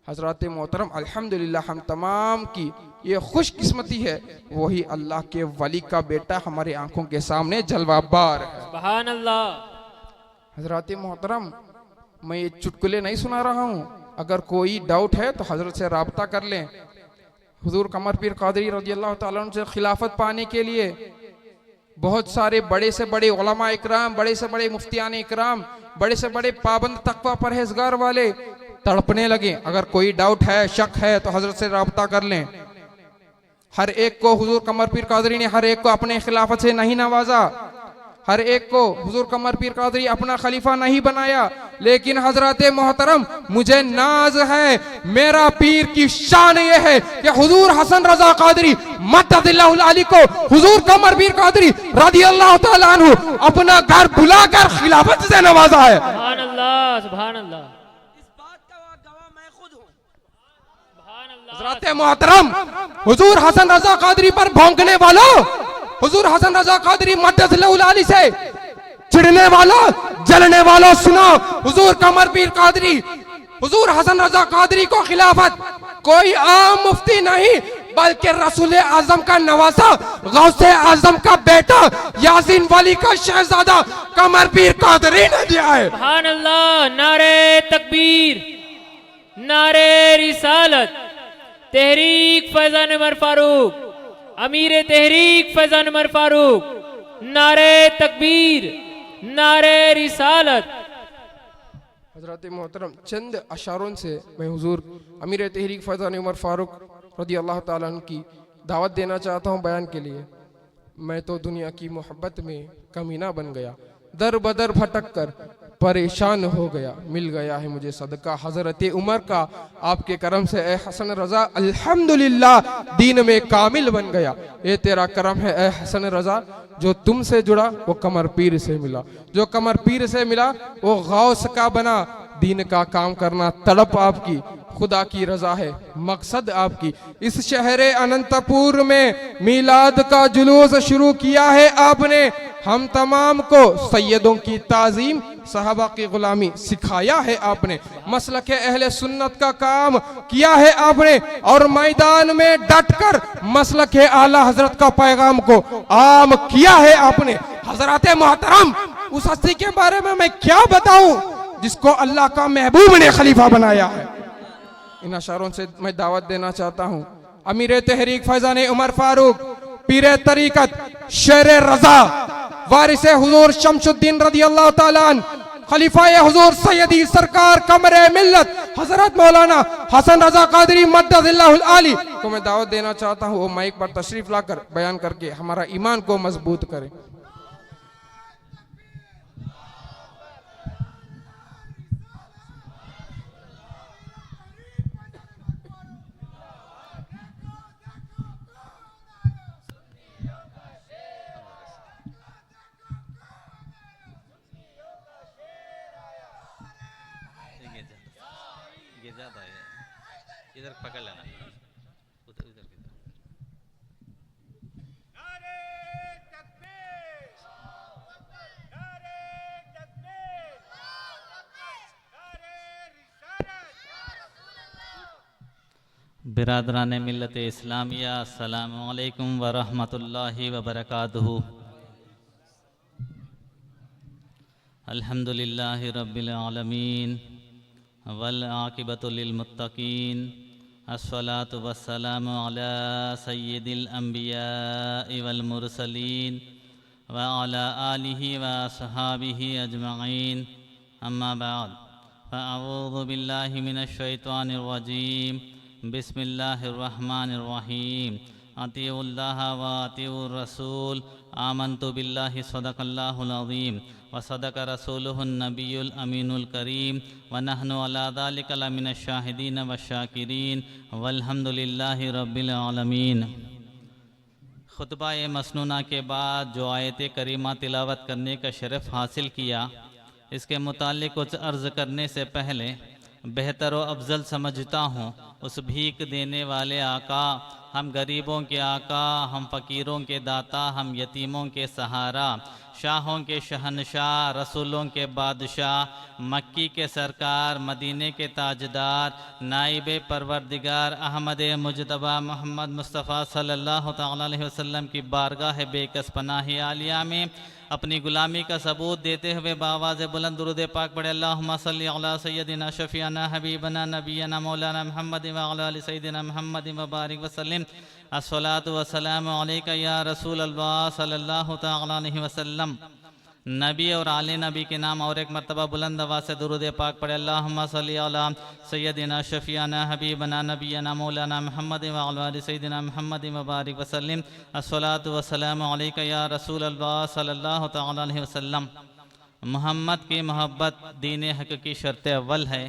हजरत मोहतरम अल्हम्दुलिल्लाह हम तमाम की ये खुशकिस्मती है, वही अल्लाह के वली का बेटा हमारी आंखों के सामने जलवाबार है। सुभान अल्लाह। हजरत मोहतरम मैं ये चुटकुले नहीं सुना रहा हूँ, अगर कोई डाउट है तो हजरत से राब्ता कर लें। हुजूर कमर पीर कादरी रज़ी अल्लाह ताला अन्हु से खिलाफत पाने के लिए बहुत सारे बड़े से बड़े उलमा इकराम, बड़े से बड़े मुफ्तियान इकराम, बड़े से बड़े पाबंद तकवा परहेजगार वाले तड़पने लगे। अगर कोई डाउट है, शक है तो हजरत से राब्ता कर लें। हर एक को हुजूर कमर पीर कादरी ने हर एक को अपने खिलाफत से नहीं नवाजा, हर एक को हुजूर कमर पीर कादरी अपना खलीफा नहीं बनाया, लेकिन हजरत मोहतरम मुझे नाज है, मेरा पीर की शान ये है कि हुजूर हसन रजा कादरी मद्ददिल्लाहुल आली को हुजूर कमर पीर कादरी रज़ियल्लाहु ताला अन्हु अपना घर बुलाकर खिलाफत से नवाजा है। सुभान अल्लाह, सुभान अल्लाह। इस बात का गवाह मैं खुद हूँ। सुभान अल्लाह। हजरत मोहतरम हुजूर हसन रजा कादरी पर भौंकने वालों, हुजूर हसन रजा कादरी मद्ददिल्लाहुल आली से चिढ़ने वालों, जलने वालों सुनो, हुजूर कमर पीर कादरी, हुजूर हसन रजा कादरी को खिलाफत कोई आम मुफ्ती नहीं बल्कि रसूल आजम का नवासा, गौसे आजम का बेटा, यासीन वाली का शहजादा कमर पीर कादरी ने दिया है। सुभान अल्लाह। नारे तकबीर, नारे रिसालत, तहरीक फैजान उमर फारूक, अमीर तहरीक फैजान उमर फारूक, नारे तकबीर, नारे रिसालत। हजरत मोहतरम चंद अशारों से मैं हुजूर अमीर तहरीक फैजान उमर फारूक रज़ी अल्लाह ताला अन्हु की दावत देना चाहता हूँ बयान के लिए। मैं तो दुनिया की मोहब्बत में कमीना बन गया, दर बदर भटक कर परेशान हो गया, मिल गया है मुझे सदका हजरत उमर का, आपके करम से ए हसन रजा अल्हम्दुलिल्लाह दीन में कामिल बन गया। ये तेरा करम है ए हसन रजा, जो तुमसे जुड़ा वो कमर पीर से मिला, जो कमर पीर से मिला वो गौस का बना। दीन का काम करना तड़प आपकी, खुदा की रजा है मकसद आपकी। इस शहर अनंतपुर में मीलाद का जुलूस शुरू किया है आपने, हम तमाम को सैयदों की ताजीम, सहाबा की गुलामी सिखाया है आपने, मसलक अहले सुन्नत का काम किया है आपने, और मैदान में डटकर मसलक आला हजरत का पैगाम को आम किया है आपने। हजरत मोहतरम उस हस्ती के बारे में मैं क्या बताऊं जिसको अल्लाह का महबूब ने खलीफा बनाया है। इन अशारों से मैं दावत देना चाहता हूँ अमीर तहरीक फैजान उमर फारूक, पीर तरीकत, शेर रजा, वारिस हुजूर शमशुद्दीन रज़ियल्लाहु ताला अन्हु, खलीफा हुजूर सैयदी सरकार कमरे मिल्लत हजरत मौलाना हसन रजा कादरी मद्ददिल्लाहुल आली को मैं दावत देना चाहता हूँ, वो माइक पर तशरीफ लाकर बयान करके हमारा ईमान को मजबूत करें। ये ज्यादा है, इधर पकड़ लेना, उधर इधर की तरफ। बिरादरान मिल्लत इस्लामिया, अस्सलामु अलैकुम व रहमतुल्लाहि व बरकातुहू। अल्हम्दुलिल्लाहि रब्बिल आलमीन वल आकिबतु लिल मुत्तकीन, अस्सलातु वस्सलामु अला सय्यिदिल अंबियाइ वल मुरसलीन व अला आलिहि व अस्हाबिहि अजमईन, अम्मा बाद, फ़अऊज़ु बिल्लाहि मिनश शैतानिर रजीम, बिस्मिल्लाहिर रहमानिर रहीम, अतीउल्लाह व अतीउर रसूल, आमन्तु बिल्लाहि सदक़ल्लाहुल अज़ीम व सदक़ रसूलुहुन नबियुल अमीनुल करीम व नहनु अला ज़ालिका लमिनश शाहिदीन व शाकिरीन वल्हम्दुलिल्लाहि रब्बिल आलमीन। खुतबा मसनूना के बाद जो आयत करीमा तिलावत करने का शरफ़ हासिल किया, इसके मुताल्लिक़ कुछ अर्ज़ करने से पहले बेहतर व अफजल समझता हूँ उस भीख देने वाले आका, हम गरीबों के आका, हम फ़कीरों के दाता, हम यतीमों के सहारा, शाहों के शहनशाह, रसूलों के बादशाह, मक्की के सरकार, मदीने के ताजदार, नाइब परवरदिगार अहमद मुजतबा मोहम्मद मुस्तफ़ा सल्लल्लाहु तआला अलैहि वसल्लम की बारगाह बेकस पनाह आलिया में अपनी गुलामी का सबूत देते हुए बावाज़ बुलंद दुरूद पाक पढ़े अल्लाहुम्मा सल्ली अला सय्यदिना शफीअना हबीबना नबीना मौलाना मुहम्मद व अला आलि सय्यदिना मुहम्मद व बारिक वसल्लम अस्सलातु वस्सलामु अलैका या रसूल अल्लाह सल्लल्लाहु तआला अलैहि वसल्लम। नबी और आले नबी के नाम और एक मरतबा बुलंद आवाज़ से दुरूद पाक पढ़े अल्लाहुम्मा सल्ली अला सय्यदिना शफीअना हबीबना नबीना मौलाना मुहम्मद व अला आलि सय्यदिना मुहम्मद व बारिक वसल्लम अस्सलातु वस्सलामु अलैका या रसूल अल्लाह सल्लल्लाहु तआला अलैहि वसल्लम। मोहम्मद की मोहब्बत दीन हक़ की शर्त अव्वल है।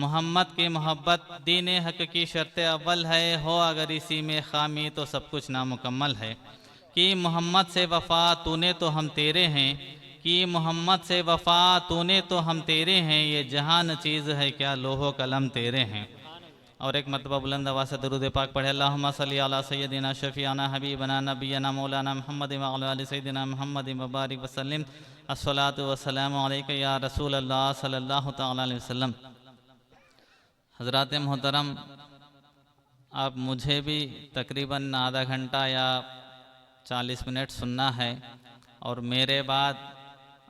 मोहम्मद की मोहब्बत दीन हक़ की शर्त अव्वल है। हो अगर इसी में खामी तो सब कुछ नामुकम्मल है। कि मोहम्मद से वफ़ा तूने तो हम तेरे हैं, कि मोहम्मद से वफ़ा तूने तो हम तेरे हैं, ये जहान चीज़ है क्या लोहो कलम तेरे हैं। और एक मरतबा बुलंद आवाज़ से दुरूद पाक पढ़े अल्लाहुम्मा सल्ली अला सय्यदिना शफीअना हबीबना नबीना मौलाना मुहम्मद व अला आलि सय्यदिना मुहम्मद व बारिक वसल्लम अस्सलातु वस्सलामु अलैका या रसूल अल्लाह सल्लल्लाहु तआला अलैहि वसल्लम। हज़रात मोहतरम, आप मुझे भी तकरीबन आधा घंटा या 40 मिनट सुनना है और मेरे बाद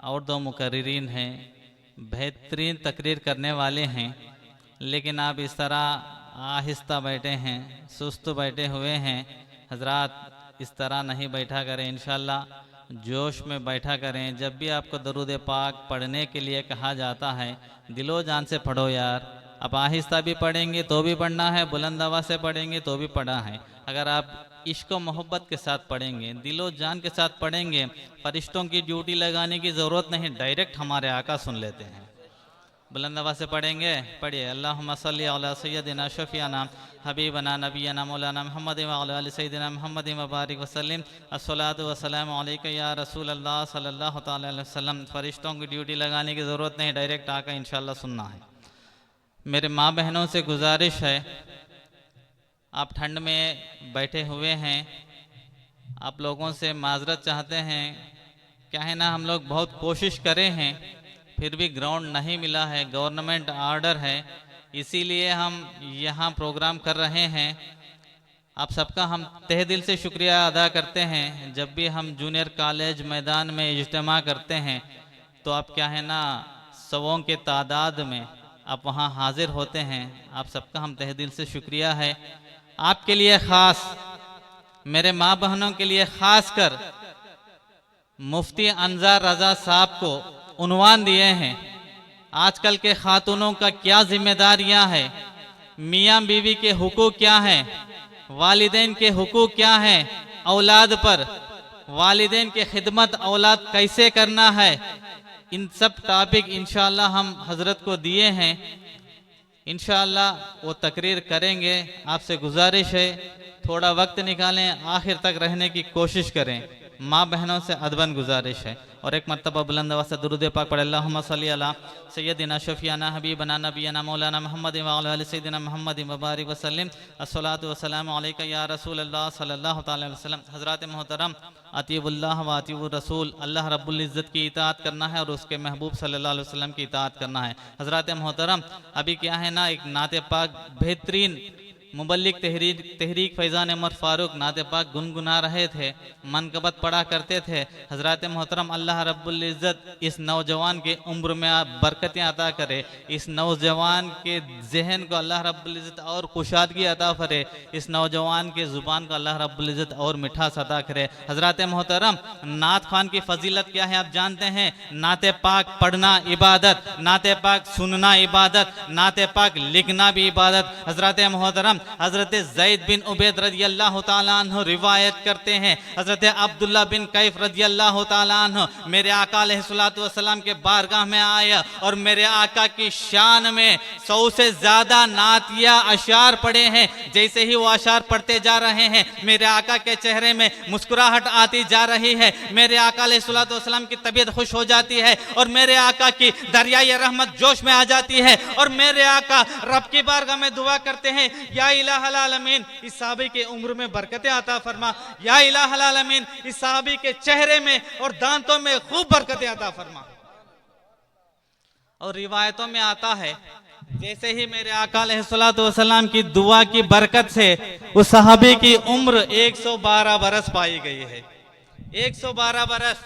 और 2 मुकर्रिरीन हैं, बेहतरीन तकरीर करने वाले हैं, लेकिन आप इस तरह आहिस्ता बैठे हैं, सुस्त बैठे हुए हैं। हज़रात इस तरह नहीं बैठा करें, इंशाअल्लाह जोश में बैठा करें। जब भी आपको दरूद पाक पढ़ने के लिए कहा जाता है, दिलो जान से पढ़ो यार। आप आहिस्ता भी पढ़ेंगे तो भी पढ़ना है, बुलंद आवाज़ से पढ़ेंगे तो भी पढ़ना है। अगर आप इश्क व मोहब्बत के साथ पढ़ेंगे, दिलो जान के साथ पढ़ेंगे, फरिश्तों की ड्यूटी लगाने की ज़रूरत नहीं, डायरेक्ट हमारे आका सुन लेते हैं। बुलंद आवाज़ से पढ़ेंगे, पढ़िए अल्लाहुम्मा सल्ली अला सय्यदिना शफीअना हबीबना नबीना मौलाना मुहम्मद व अला आलि सय्यदिना मुहम्मद व बारिक वसल्लम अस्सलातु वस्सलामु अलैका या रसूल अल्लाह सल्लल्लाहु तआला अलैहि वसल्लम। फरिश्तों की ड्यूटी लगाने की ज़रूरत नहीं, डायरेक्ट आका इंशाअल्लाह सुनना है। मेरे माँ बहनों से गुजारिश है, आप ठंड में बैठे हुए हैं, आप लोगों से माजरत चाहते हैं। क्या है ना, हम लोग बहुत कोशिश करे हैं, फिर भी ग्राउंड नहीं मिला है, गवर्नमेंट आर्डर है, इसीलिए हम यहाँ प्रोग्राम कर रहे हैं। आप सबका हम तहे दिल से शुक्रिया अदा करते हैं। जब भी हम जूनियर कॉलेज मैदान में इज्तिमा करते हैं तो आप क्या है ना, सवों के तादाद में आप वहाँ हाजिर होते हैं। आप सबका हम तहे दिल से शुक्रिया है। आपके लिए ख़ास, मेरे माँ बहनों के लिए ख़ास कर मुफ्ती अंजार रज़ा साहब को उन्वान दिए हैं। आजकल के खातूनों का क्या जिम्मेदारियां हैं, मियाँ बीवी के हुकूक क्या हैं, वालिदैन के हुकूक क्या हैं औलाद पर, वालिदैन की खिदमत औलाद कैसे करना है, इन सब टॉपिक इंशाअल्लाह हम हजरत को दिए हैं। इंशाअल्लाह वो तकरीर करेंगे। आपसे गुजारिश है थोड़ा वक्त निकालें, आखिर तक रहने की कोशिश करें। माँ बहनों से अदबन गुजारिश है। और एक मरतबा बुलंद आवाज़ से दुरूद पाक पढ़े अल्लाहुम्मा सल्ली अला सय्यदिना शफीअना हबीबना नबीना मौलाना मुहम्मद व अला आलि सय्यदिना मुहम्मद व बारिक वसल्लम अस्सलातु वस्सलामु अलैका या रसूल अल्लाह सल्लल्लाहु तआला अलैहि वसल्लम। हज़रात मोहतरम, अतीउल्लाह व अतीउर रसूल, अल्लाह रब्बुल इज़्ज़त की इताअत करना है और उसके महबूब सल्लल्लाहु अलैहि वसल्लम की इताअत करना है। हज़रात मोहतरम, अभी क्या है ना, एक नाते पाक बेहतरीन मुबल्लिग तहरीक फैज़ान उमर फ़ारूक नाते पाक गुनगुना रहे थे, मनकबत पढ़ा करते थे। हज़रात मोहतरम, अल्लाह रब्बुल इज़्ज़त इस नौजवान के उम्र में आप बरकतें अता करे, इस नौजवान के जहन को अल्लाह रब्बुल इज़्ज़त और कुशादगी अता करे, इस नौजवान के ज़ुबान को अल्लाह रब्बुल इज़्ज़त और मिठास अता करे। हज़रात मोहतरम, नात खान की फजीलत क्या है आप जानते हैं? नाते पाक पढ़ना इबादत, नाते पाक सुनना इबादत, नाते पाक लिखना भी इबादत। हज़रात मोहतरम, हजरत ज़ैद बिन उबैद रज़ी अल्लाह ताला अन्हु रिवायत करते हैं, हजरत अब्दुल्ला बिन कैफ रज़ी अल्लाह ताला अन्हु मेरे आका अलैहिस्सलातु वस्सलाम के बारगाह में आया और मेरे आका की शान में 100 से ज्यादा नातिया अशार पढ़े हैं। जैसे ही वो अशार पढ़ते जा रहे हैं, मेरे आका के चेहरे में मुस्कुराहट आती जा रही है, मेरे आका अलैहिस्सलातु वस्सलाम की तबीयत खुश हो जाती है और मेरे आका की दरियाए रहमत जोश में आ जाती है और मेरे आका रब की बारगाह में दुआ करते हैं, या इलाहल आलमीन इस साहबी के उम्र में बरकतें अता फरमा, या इलाहल आलमीन इस साहबी के चेहरे में और दांतों में खूब बरकतें अता फरमा। और रिवायतों में आता है जैसे ही मेरे आका अलैहिस्सलातु वस्सलाम की दुआ की बरकत से उस सहाबी की उम्र 112 बरस पाई गई है, 112 बरस।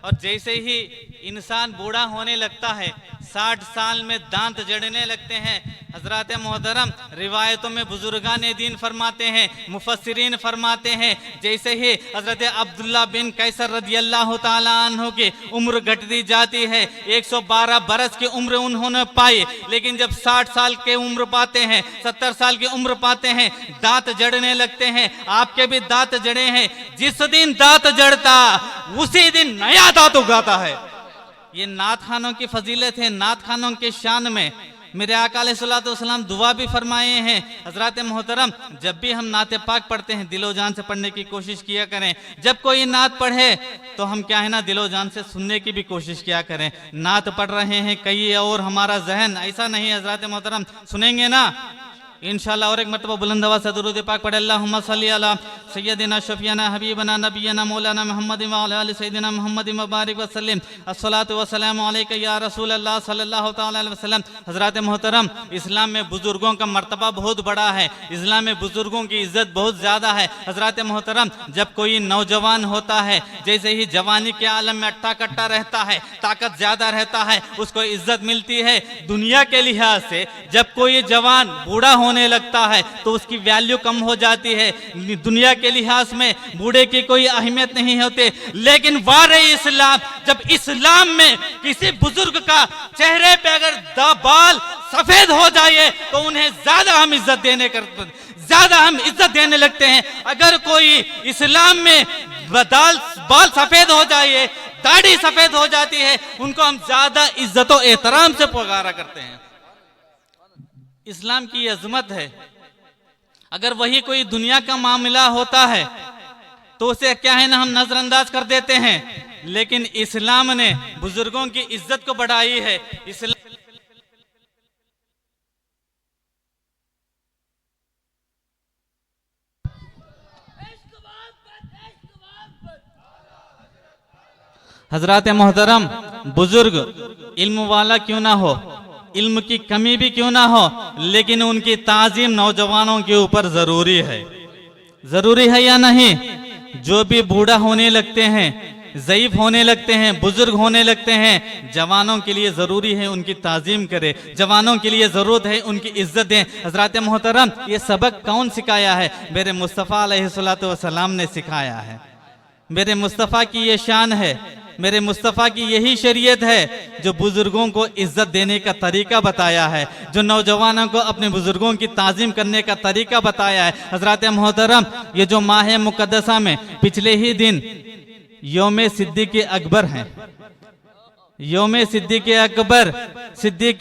और जैसे ही इंसान बूढ़ा होने लगता है 60 साल में दांत जड़ने लगते हैं। हजरत मोहतरम रिवायतों में बुजुर्गान दीन फरमाते हैं, मुफस्सिरीन फरमाते हैं, जैसे ही हजरत अब्दुल्ला बिन कैसर रज़ी अल्लाह ताला अन्हु की उम्र घटती जाती है, 112 बरस की उम्र उन्होंने पाई, लेकिन जब 60 साल की उम्र पाते हैं, 70 साल की उम्र पाते हैं, दांत जड़ने लगते हैं। आपके भी दांत जड़े हैं, जिस दिन दांत जड़ता उसी दिन नया दांत उगाता है। ये नात खानों की फजीलत है, नात खानों के शान में मेरे आका अलैहिस्सलातु वस्सलाम दुआ भी फरमाए हैं। हजरत मोहतरम जब भी हम नात पाक पढ़ते हैं दिलो जान से पढ़ने की कोशिश किया करें। जब कोई नात पढ़े तो हम क्या है ना दिलो जान से सुनने की भी कोशिश किया करें। नात पढ़ रहे हैं कहीं और हमारा जहन ऐसा नहीं है। हजरत मोहतरम सुनेंगे ना इंशाल्लाह। और एक मरतबा बुलंद आवाज़ से दुरूद पाक पढ़े, अल्लाहुम्मा सल्ली अला सय्यदिना शफीना हबीबना नबियना मौलाना मुहम्मद व अला आलि सय्यदिना मुहम्मद व बारिक व सल्लिम अस्सलातु व सलामु अलैका या रसूल अल्लाह सल्लल्लाहु तआला अलैहि वसल्लम। हजरत मोहतरम इस्लाम में बुजुर्गों का मर्तबा बहुत बड़ा है, इस्लाम में बुजुर्गों की इज्जत बहुत ज़्यादा है। हजरत मोहतरम जब कोई नौजवान होता है, जैसे ही जवानी के आलम में अट्टा कट्टा रहता है, ताकत ज़्यादा रहता है, उसको इज्जत मिलती है दुनिया के लिहाज से। जब कोई जवान बूढ़ा होने लगता है तो उसकी वैल्यू कम हो जाती है, दुनिया के लिहाज में बूढ़े की कोई अहमियत नहीं होती। लेकिन वारे इस्लाम, जब इस्लाम में किसी बुजुर्ग का चेहरे पे अगर बाल सफेद हो जाए तो उन्हें ज्यादा हम इज्जत देने लगते हैं। अगर कोई इस्लाम में बाल सफेद हो जाए, दाढ़ी सफेद हो जाती है, उनको हम ज्यादा इज्जत और एहतराम से पुकारा करते हैं। इस्लाम की अजमत है। अगर वही कोई दुनिया का मामला होता है तो उसे क्या है ना हम नजरअंदाज कर देते हैं, लेकिन इस्लाम ने बुजुर्गों की इज्जत को बढ़ाई है। इस्लाम हजरत मोहतरम बुजुर्ग इल्म वाला क्यों ना हो, इल्म की कमी भी क्यों ना हो, लेकिन उनकी ताजीम नौजवानों के ऊपर जरूरी है या नहीं। जो भी बूढ़ा होने लगते हैं, ज़ईफ होने लगते हैं, बुजुर्ग होने लगते हैं, जवानों के लिए जरूरी है उनकी ताजीम करे, जवानों के लिए जरूरत है उनकी इज्जत दें। हजरत मोहतरम ये सबक कौन सिखाया है? मेरे मुस्तफ़ा अलैहिस्सलातु वस्सलाम ने सिखाया है। मेरे मुस्तफ़ा की ये शान है, मेरे मुस्तफ़ा की यही शरीयत है जो बुजुर्गों को इज्जत देने का तरीका बताया है, जो नौजवानों को अपने बुजुर्गों की ताज़ीम करने का तरीका बताया है। हजरत मोहतरम ये जो माह मुक़द्दसा में पिछले ही दिन यौम सिद्दीक़ अकबर हैं, यौम सिद्दीक़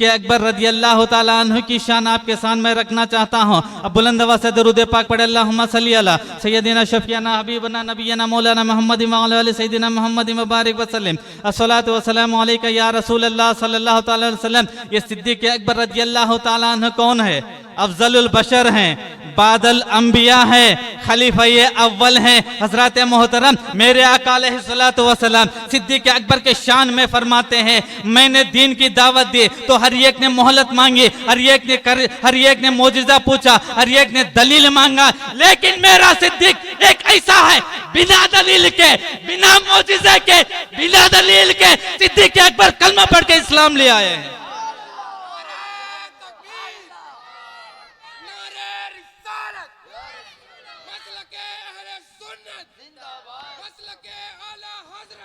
अकबर रज़ी अल्लाह ताला अन्हु की शान आपके सामने रखना चाहता हूँ। अब बुलंद आवाज़ से दरूद पाक पढ़े, अल्लाहुम्मा सल्ली अला सय्यदिना शफीना हबीबना नबियना मौलाना मुहम्मद व अला आलि सय्यदिना मुहम्मद व बारिक व सल्लिम अस्सलातु व सलामु अलैका या रसूल अल्लाह सल्लल्लाहु ताला अलैहि वसल्लम। ये सिद्दीक़ अकबर रज़ी अल्लाह ताला अन्हु कौन है? अफजलुल बशर हैं, बादल अंबिया है, खलीफा-ए अव्वल हैं। हजरत मोहतरम मेरे आका अलैहिस्सलातु वस्सलाम सिद्दीक़ अकबर के शान में फरमाते हैं, मैंने दीन की दावत दी तो हर एक ने मोहलत मांगी, हर एक ने मौजिज़ा पूछा, हर एक ने दलील मांगा, लेकिन मेरा सिद्दीक़ एक ऐसा है बिना दलील के, बिना मौजिज़े के, बिना दलील के सिद्दीक़ अकबर कलमा पढ़ के इस्लाम ले आए हैं।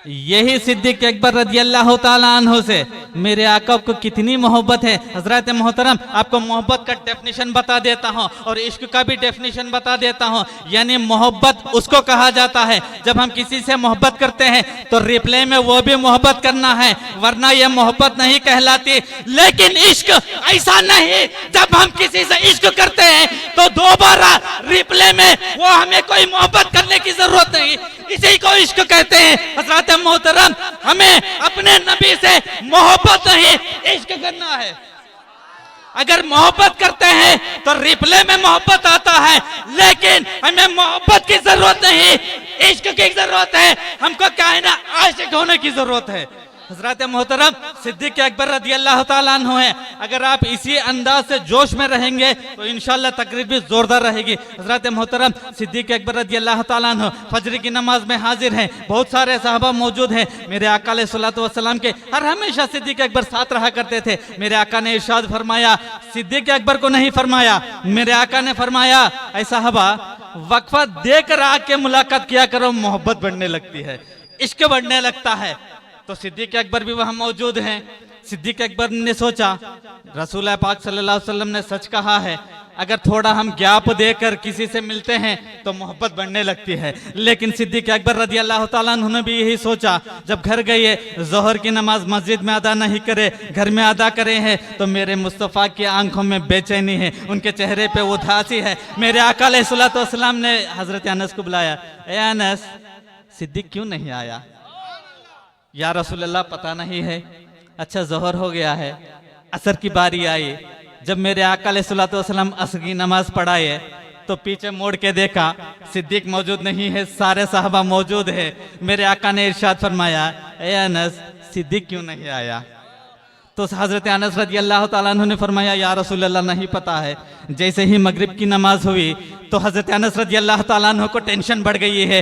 यही सिद्दीक़ अकबर रज़ी अल्लाह ताला अन्हु से मेरे आका को कितनी मोहब्बत है। हजरत मोहतरम आपको मोहब्बत का डेफिनेशन बता देता हूँ और इश्क का भी डेफिनेशन बता देता हूँ। यानी मोहब्बत उसको कहा जाता है जब हम किसी से मोहब्बत करते हैं तो रिप्लाई में वो भी मोहब्बत करना है, वरना यह मोहब्बत नहीं कहलाती। लेकिन इश्क ऐसा नहीं, जब हम किसी से इश्क करते हैं तो दोबारा रिप्लाई में वो हमें कोई मोहब्बत करने की जरूरत नहीं, इसी को इश्क कहते हैं। हजरत मोहतरम हमें अपने नबी से मोहब्बत नहीं इश्क करना है। अगर मोहब्बत करते हैं तो रिप्ले में मोहब्बत आता है, लेकिन हमें मोहब्बत की जरूरत नहीं, इश्क की जरूरत है। हमको क्या है ना, आशिक होने की जरूरत है। हजरत मोहतरम सिद्दीक अकबर रज़ी अल्लाह ताला अन्हु हैं। अगर आप इसी अंदाज से जोश में रहेंगे तो इंशाअल्लाह तकरीर भी जोरदार रहेगी। हजरत मोहतरम सिद्दीक अकबर रज़ी अल्लाह ताला अन्हु फजर की नमाज में हाजिर हैं। बहुत सारे साहबा मौजूद हैं। मेरे आका अलैहिस्सलातु वस्सलाम के हर हमेशा सिद्दीक अकबर साथ रहा करते थे। मेरे आका ने इरशाद फरमाया, सिद्दीक अकबर को नहीं फरमाया, मेरे आका ने फरमाया, ऐ साहबा वक्फा देकर आके मुलाकात किया करो, मोहब्बत बढ़ने लगती है, इश्क बढ़ने लगता है। तो सिद्दीक अकबर भी वहां मौजूद हैं। सिद्दीक अकबर ने सोचा, रसूल पाक सल्लल्लाहु अलैहि वसल्लम ने सच कहा है, अगर थोड़ा हम गैप देकर किसी से मिलते हैं तो मोहब्बत बढ़ने लगती है। लेकिन सिद्दीक अकबर रज़ी अल्लाह ताला अन्हु ने भी यही सोचा। जब घर गए, जोहर की नमाज मस्जिद में अदा नहीं करे, घर में अदा करे हैं, तो मेरे मुस्तफ़ा की आंखों में बेचैनी है, उनके चेहरे पे उदासी है। मेरे आका अलैहिस्सलातु वस्सलाम ने हजरत अनस को बुलाया, ए अनस, सिद्दीक क्यों नहीं आया? या रसूल अल्लाह पता नहीं है। अच्छा जोहर हो गया है, असर की बारी आई। जब मेरे आका अलैहिस्सलातु वस्सलाम असर की नमाज पढ़ाए तो पीछे मोड़ के देखा, सिद्दीक मौजूद नहीं है, सारे साहबा मौजूद है। मेरे आका ने इरशाद फरमाया, ए अनस, सिद्दीक क्यों नहीं आया? तो हजरत अनस रज़ी अल्लाह ताला अन्हु ने फरमाया, या रसूल अल्लाह नहीं पता है। जैसे ही मगरिब की नमाज हुई तो हजरत अनस रज़ी अल्लाह ताला अन्हु को टेंशन बढ़ गई है,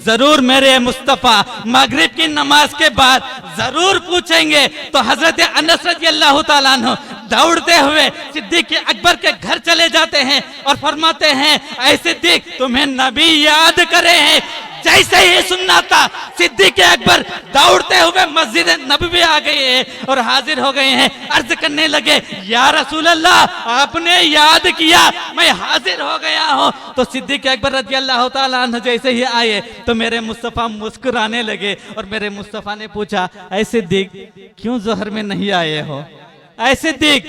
जरूर मेरे मुस्तफ़ा मगरिब की नमाज के बाद जरूर पूछेंगे। तो हजरत अनस रज़ी अल्लाह ताला अन्हु दौड़ते हुए सिद्दीक अकबर के घर चले जाते हैं और फरमाते हैं, ऐ सिद्दीक तुम्हें नबी याद करे हैं। जैसे ही सुनना था, सिद्दीक अकबर दौड़ते हुए मस्जिद नबवी आ गए हैं और हाजिर हो गए हैं। अर्ज करने लगे, या रसूल अल्लाह आपने याद किया, मैं हाजिर हो गया हूँ। तो सिद्दीक अकबर रज़ी अल्लाह ताला अन्हु जैसे ही आए तो मेरे मुस्तफ़ा मुस्कुराने लगे और मेरे मुस्तफ़ा ने पूछा, ऐ सिद्दीक क्यों जोहर में नहीं आए हो? ऐ सिद्दीक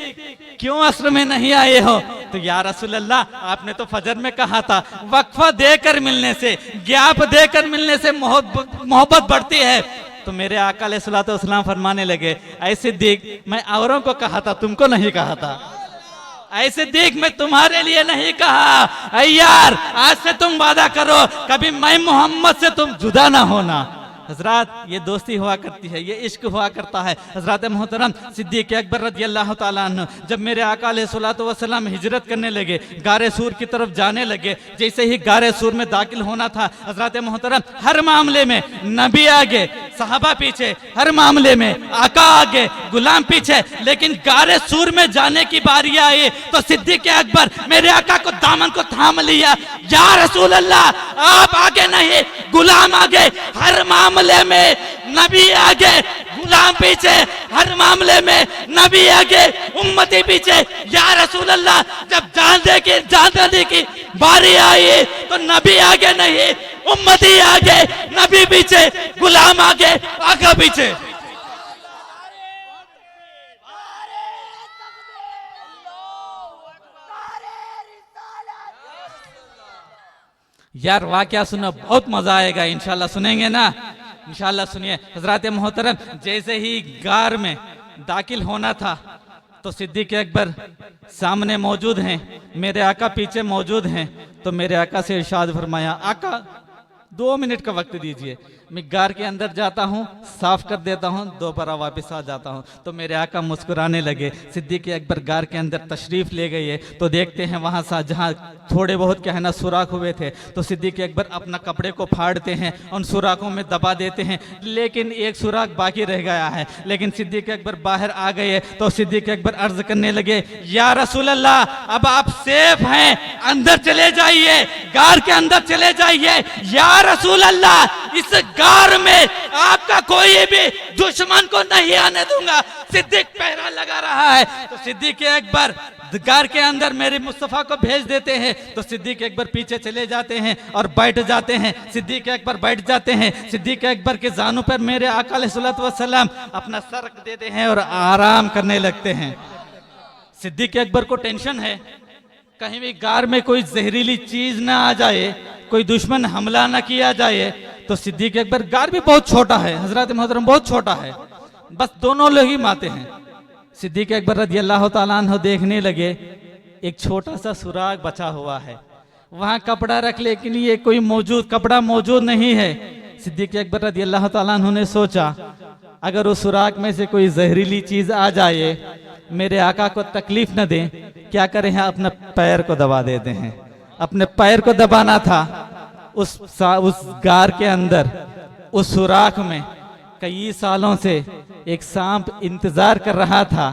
क्यों असर में नहीं आए हो? तो या रसूल अल्लाह आपने तो फजर में कहा था, वक्फा देकर मिलने से, गैप देकर मिलने से मोहब्बत बढ़ती है। तो मेरे आका अलैहिस्सलातु वस्सलाम फरमाने लगे, ऐ सिद्दीक मैं औरों को कहा था, तुमको नहीं कहा था। ऐ सिद्दीक मैं तुम्हारे लिए नहीं कहा। ऐ यार आज से तुम वादा करो, कभी मैं मोहम्मद से तुम जुदा ना होना। हजरात ये दोस्ती हुआ करती है, ये इश्क हुआ करता है। हजरत मोहतरम सिद्दीक अकबर रज़ी अल्लाह ताला अन्हु जब मेरे आका अलैहिस्सलातु वस्सलाम हिजरत करने लगे, गारे सूर की तरफ जाने लगे, जैसे ही गारे सूर में दाखिल होना था, हजरत मोहतरम हर मामले में नबी आगे, सहाबा पीछे, हर मामले में आका आगे, गुलाम पीछे। लेकिन गारे सूर में जाने की बारी आई तो सिद्दीक अकबर मेरे आका को दामन को थाम लिया, या रसूल अल्लाह आप आगे नहीं, गुलाम आगे, हर मामले में नबी आगे, गुलाम पीछे, हर मामले में नबी आगे, उम्मती पीछे। या रसूल अल्लाह जब जान देने की बारी आई तो नबी आगे नहीं, उम्मती आगे, नबी पीछे, गुलाम आगे, आका पीछे। यार वाकया सुनो, बहुत मजा आएगा, इंशाल्लाह सुनेंगे ना, इंशाल्लाह सुनिए। हजरत मोहतरम जैसे ही गार में दाखिल होना था तो सिद्दीक अकबर सामने मौजूद हैं, मेरे आका पीछे मौजूद हैं। तो मेरे आका से इरशाद फरमाया, आका 2 मिनट का वक्त दीजिए, मैं गार के अंदर जाता हूँ, साफ कर देता हूँ, दोबारा वापस आ जाता हूँ। तो मेरे आका मुस्कुराने लगे। सिद्दीक अकबर गार के अंदर तशरीफ ले गए तो देखते हैं वहाँ सा जहाँ थोड़े बहुत क्या है ना सुराख हुए थे, तो सिद्दीक अकबर अपना कपड़े को फाड़ते हैं, उन सुराखों में दबा देते हैं, लेकिन एक सुराख बाकी रह गया है। लेकिन सिद्दीक अकबर बाहर आ गए तो सिद्दीक अकबर अर्ज करने लगे, या रसूल अल्लाह अब आप सेफ हैं, अंदर चले जाइए, गार के अंदर चले जाइए। या रसूल अल्लाह इस गार में आपका कोई भी दुश्मन को नहीं आने दूंगा। सिद्दीक पहरा लगा रहा है। तो सिद्दीक अकबर गार के अंदर मेरे मुस्तफ़ा को भेज देते हैं। तो सिद्दीक अकबर पीछे चले जाते हैं और बैठ जाते हैं। सिद्दीक अकबर बैठ जाते हैं। सिद्दीक अकबर के जानों पर मेरे आका अलैहिस्सलातु वस्सलाम अपना सर रख देते हैं और आराम करने लगते हैं। सिद्दीक अकबर को टेंशन है कहीं भी गार में कोई जहरीली चीज ना आ जाए, कोई दुश्मन हमला ना किया जाए। तो सिद्दीक अकबर, गार भी बहुत छोटा है हजरत मोहतरम, बहुत छोटा है, बस दोनों लोग ही माते हैं, सिद्दीक अकबर रज़ी अल्लाह ताला अन्हु देखने लगे एक छोटा सा सुराग बचा हुआ है, वहाँ कपड़ा रख लेकिन ये कोई कपड़ा मौजूद नहीं है। सिद्दीक अकबर रज़ी अल्लाह ताला अन्हु ने सोचा अगर उस सुराग में से कोई जहरीली चीज आ जाए, मेरे आका को तकलीफ न दे, क्या करें हैं अपने पैर को दबा देते हैं। अपने पैर को दबाना था। उस गार के अंदर उस सुराख में कई सालों से एक सांप इंतजार कर रहा था,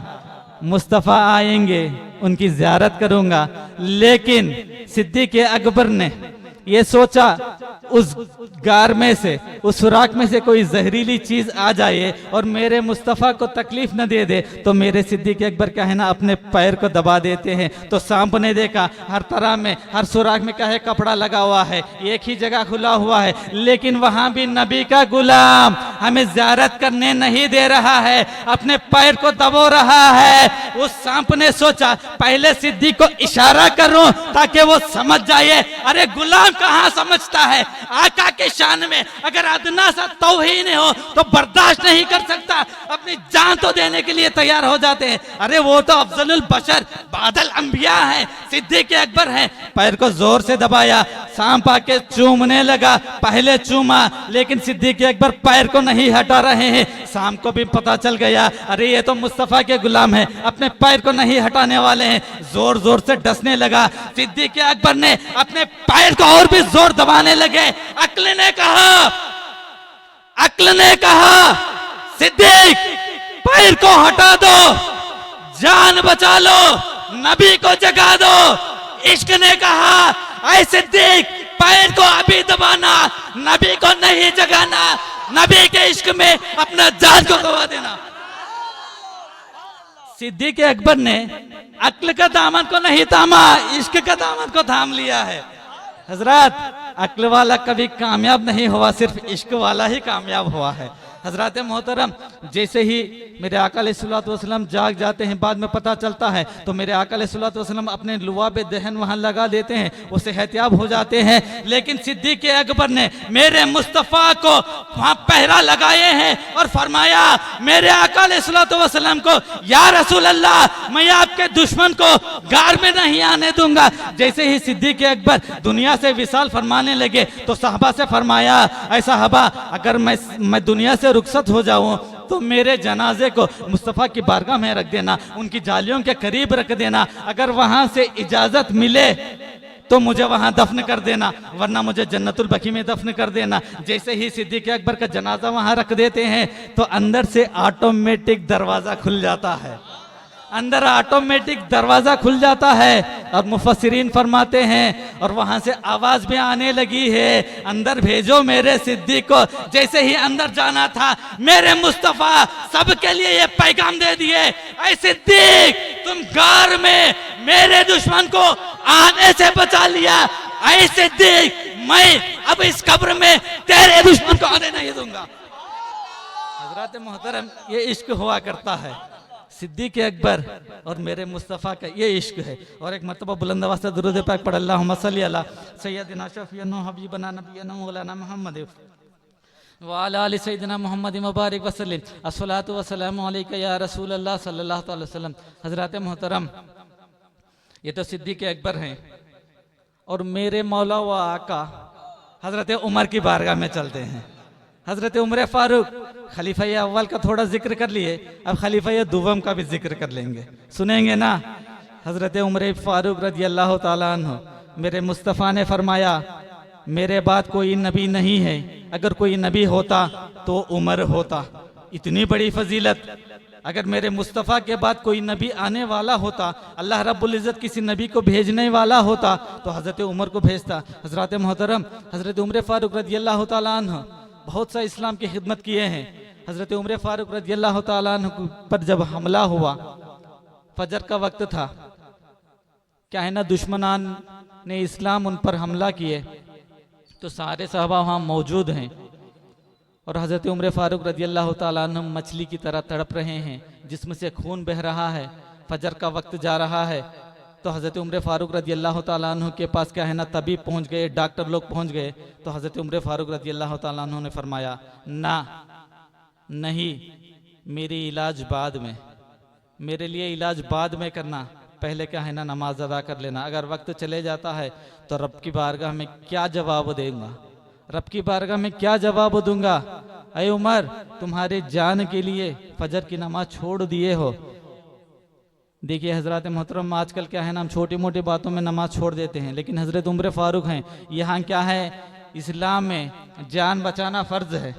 मुस्तफ़ा आएंगे उनकी ज़ियारत करूंगा। लेकिन सिद्दीक़ अकबर ने ये सोचा उस गार में से, उस सुराख में से कोई जहरीली चीज आ जाए और मेरे मुस्तफ़ा को तकलीफ न दे दे, तो मेरे सिद्दीक़ अकबर क्या है ना अपने पैर को दबा देते हैं। तो सांप ने देखा हर तरह में, हर सुराख में क्या है कपड़ा लगा हुआ है, एक ही जगह खुला हुआ है, लेकिन वहां भी नबी का गुलाम हमें ज़ियारत करने नहीं दे रहा है, अपने पैर को दबो रहा है। उस सांप ने सोचा पहले सिद्दीक़ को इशारा करूं ताकि वो समझ जाए। अरे गुलाम कहां समझता है, आका के शान में अगर अदना सा तौहीन हो तो बर्दाश्त नहीं कर सकता, अपनी जान तो देने के लिए तैयार हो जाते हैं। अरे वो तो अफजलुल बशर बादल अंबिया है, सिद्दीक़ अकबर हैं। पैर को जोर से दबाया, सांप आके चूमने लगा, पहले चूमा लेकिन सिद्दीक़ अकबर पैर को नहीं हटा रहे हैं। सांप को भी पता चल गया अरे ये तो मुस्तफ़ा के गुलाम है, अपने पैर को नहीं हटाने वाले हैं। जोर जोर से डसने लगा। सिद्दीक़ अकबर ने अपने पैर को और भी जोर दबाने लगे। अक्ल ने कहा सिद्दीक़ पैर को हटा दो, जान बचा लो, नबी को जगा दो। इश्क ने कहा ऐ सिद्दीक़ पैर को अभी दबाना, नबी को नहीं जगाना, नबी के इश्क में अपना जान को गवा देना। सिद्दीक़ अकबर ने अक्ल का दामन को नहीं थामा, इश्क का दामन को थाम लिया है। हजरत अक्ल वाला कभी कामयाब नहीं हुआ, सिर्फ इश्क वाला ही कामयाब हुआ है। हजरत मोहतरम जैसे ही मेरे आका अलैहिस्सलातु वस्सलाम जाग जाते हैं, बाद में पता चलता है तो मेरे आका अलैहिस्सलातु वस्सलाम अपने लुआब दहन वहां लगा देते हैं, उससे एहतियात हो जाते हैं। लेकिन सिद्दीक़ अकबर ने मेरे मुस्तफ़ा को वहां पहरा लगाए हैं और फरमाया मेरे आका अलैहिस्सलातु वस्सलाम को या रसूल अल्लाह मैं आपके दुश्मन को गार में नहीं आने दूंगा। जैसे ही सिद्दीक़ अकबर दुनिया से विसाल फरमाने लगे तो साहबा से फरमाया ऐ साहबा अगर मैं दुनिया से रुखसत हो जाऊं तो मेरे जनाजे को मुस्तफ़ा की बारगाह में रख देना, उनकी जालियों के करीब रख देना। अगर वहां से इजाजत मिले तो मुझे वहां दफन कर देना, वरना मुझे जन्नतुल बकी में दफन कर देना। जैसे ही सिद्दीक़ अकबर का जनाजा वहां रख देते हैं तो अंदर से ऑटोमेटिक दरवाजा खुल जाता है, अंदर ऑटोमेटिक दरवाजा खुल जाता है। और मुफस्सिरीन फरमाते हैं और वहां से आवाज भी आने लगी है अंदर भेजो मेरे सिद्दीक़ को। जैसे ही अंदर जाना था मेरे मुस्तफ़ा सबके लिए ये पैगाम दे दिए ऐ सिद्दीक़ तुम गार में मेरे दुश्मन को आने से बचा लिया, ऐ सिद्दीक़ मैं अब इस कब्र में तेरे दुश्मन को आने नहीं दूंगा। हजरत मोहतरम ये इश्क हुआ करता है सिद्दीक़ अकबर और मेरे मुस्तफ़ा का, ये इश्क है। और एक मरतबा बुलंद आवाज़ से दुरूद पाक पढ़ अल्लाहुम्मा सल्ली अला सय्यदिना शफ़ीना हबीबना नबियना मौलाना मुहम्मद व अला आलि सय्यदिना मुहम्मद मुबारक वसल्लम अस्सलातु वस्सलामु अलैका या रसूल अल्लाह सल्लल्लाहु अलैहि वसल्लम। हज़रात मोहतरम ये तो सिद्दीक़ अकबर हैं और मेरे मौला व आका हज़रत उमर की बारगाह में चलते हैं। हज़रत उमर फारूक खलीफा अव्वल का थोड़ा जिक्र कर लिए, अब खलीफा दुवम का भी जिक्र कर लेंगे, सुनेंगे ना। हज़रत उमर फारूक रज़ी अल्लाह ताला अन्हु मेरे मुस्तफ़ा ने फरमाया मेरे बाद कोई नबी नहीं है, अगर कोई नबी होता तो उमर होता। इतनी बड़ी फजीलत, अगर मेरे मुस्तफ़ा के बाद कोई नबी आने वाला होता, अल्लाह रब्बुल इज़्ज़त किसी नबी को भेजने वाला होता तो हज़रत उमर को भेजता। हज़रत मोहतरम हज़रत उमर फारूक रज़ी अल्लाह ताला अन्हु बहुत सा इस्लाम की खिदमत किए हैं। हज़रत उमर फारूक रज़ी अल्लाह ताला अन्हु पर जब हमला हुआ, फजर का वक्त था, क्या है ना दुश्मनान ने इस्लाम उन पर हमला किए तो सारे सहाबा वहाँ मौजूद हैं और हज़रत उमर फारूक रज़ी अल्लाह ताला अन्हु मछली की तरह तड़प रहे हैं, जिसमें से खून बह रहा है, फजर का वक्त जा रहा है। तो हज़रत उमर फारूक रज़ी अल्लाह ताला अन्हु के पास क्या है ना तबीब पहुँच गए, डॉक्टर लोग पहुँच गए। तो हज़रत उमर फारूक रज़ी अल्लाह ताला अन्हु ने फरमाया ना नहीं, मेरी इलाज बाद में, मेरे लिए इलाज बाद में करना, पहले क्या है ना नमाज अदा कर लेना। अगर वक्त चले जाता है तो रब की बारगाह में क्या जवाब देऊंगा, रब की बारगाह में क्या जवाब दूंगा। अय उमर, तुम्हारे जान के लिए फजर की नमाज छोड़ दिए हो। देखिए हजरत मोहतरम, आजकल क्या है ना हम छोटी मोटी बातों में नमाज छोड़ देते हैं, लेकिन हजरत उमर फारूक हैं। यहाँ क्या है, इस्लाम में जान बचाना फ़र्ज है,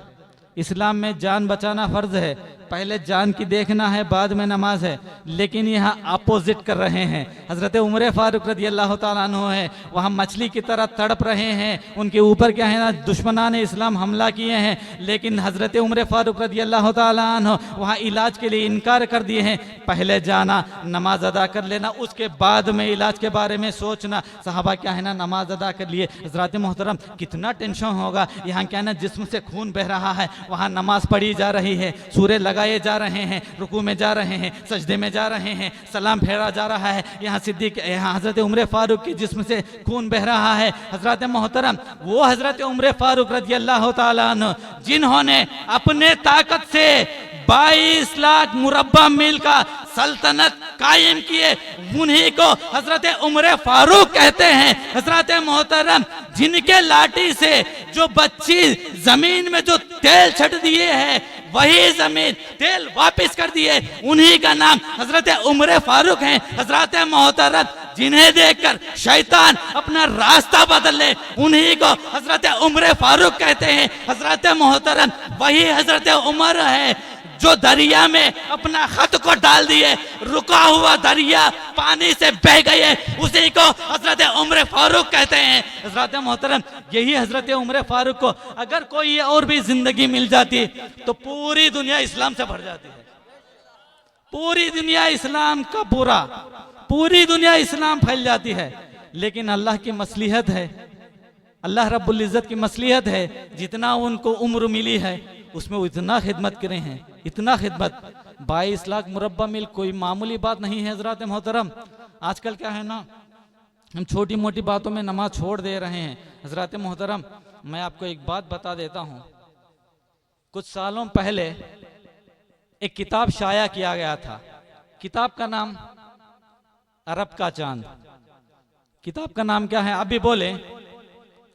इस्लाम में जान बचाना फ़र्ज है। पहले जान की देखना है, बाद में नमाज है। लेकिन यहाँ अपोजिट कर रहे हैं। हज़रत उमर फारूक रज़ी अल्लाह ताला अन्हु है, वहाँ मछली की तरह तड़प रहे हैं, उनके ऊपर क्या है ना दुश्मनान इस्लाम हमला किए हैं। लेकिन हज़रत उमर फारूक रज़ी अल्लाह ताला अन्हु वहाँ इलाज के लिए इनकार कर दिए हैं। पहले जाना, नमाज अदा कर लेना, उसके बाद में इलाज के बारे में सोचना। सहाबा क्या है ना नमाज अदा कर लिए। हज़रत मोहतरम, कितना टेंशन होगा। यहाँ क्या है ना जिस्म से खून बह रहा है, वहाँ नमाज पढ़ी जा रही है, सूरे लगाए जा रहे हैं, रुकू में जा रहे हैं, सजदे में जा रहे हैं, सलाम फेरा जा रहा है। यहाँ सिद्दीक, यहाँ हजरत उमर फारूक के जिस्म से खून बह रहा है। हजरत मोहतरम, वो हजरत उमर फारूक रज़ी अल्लाह ताला अन्हु जिन्होंने अपने ताकत से 22 लाख मुरब्बा मील का सल्तनत कायम किए, उन्हीं को हजरत उमर फारूक कहते हैं। हजरत मोहतरम, जिनके लाठी से जो बच्ची जमीन में जो तेल छट दिए है, वही जमीन तेल वापस कर दिए, उन्हीं का नाम हजरत उमर फारूक हैं। हजरत मोहतरम, जिन्हें देखकर शैतान अपना रास्ता बदल ले, उन्हीं को हजरत उमर फारूक कहते हैं। हजरत मोहतरम, वही हजरत उमर है जो दरिया में अपना खत को डाल दिए, रुका हुआ दरिया पानी से बह गए, उसी को हजरत उमर फारूक कहते हैं। हजरत मोहतरम, यही हजरत उमर फारूक को अगर कोई और भी जिंदगी मिल जाती तो पूरी दुनिया इस्लाम से भर जाती है। पूरी दुनिया इस्लाम का पूरा, पूरी दुनिया इस्लाम फैल जाती है। लेकिन अल्लाह की मसलिहत है, अल्लाह रब्बुल इज्जत की मसलिहत है, जितना उनको उम्र मिली है उसमें वो इतना खिदमत करे हैं, इतना खिदमत। 22 लाख मुरब्बा मील कोई मामूली बात नहीं है। हजरत मोहतरम, आजकल क्या है ना हम छोटी मोटी बातों में नमाज छोड़ दे रहे हैं। हजरत मोहतरम, मैं आपको एक बात बता देता हूँ। कुछ सालों पहले एक किताब शाया किया गया था। किताब का नाम अरब का चांद। किताब का नाम क्या है? अभी बोले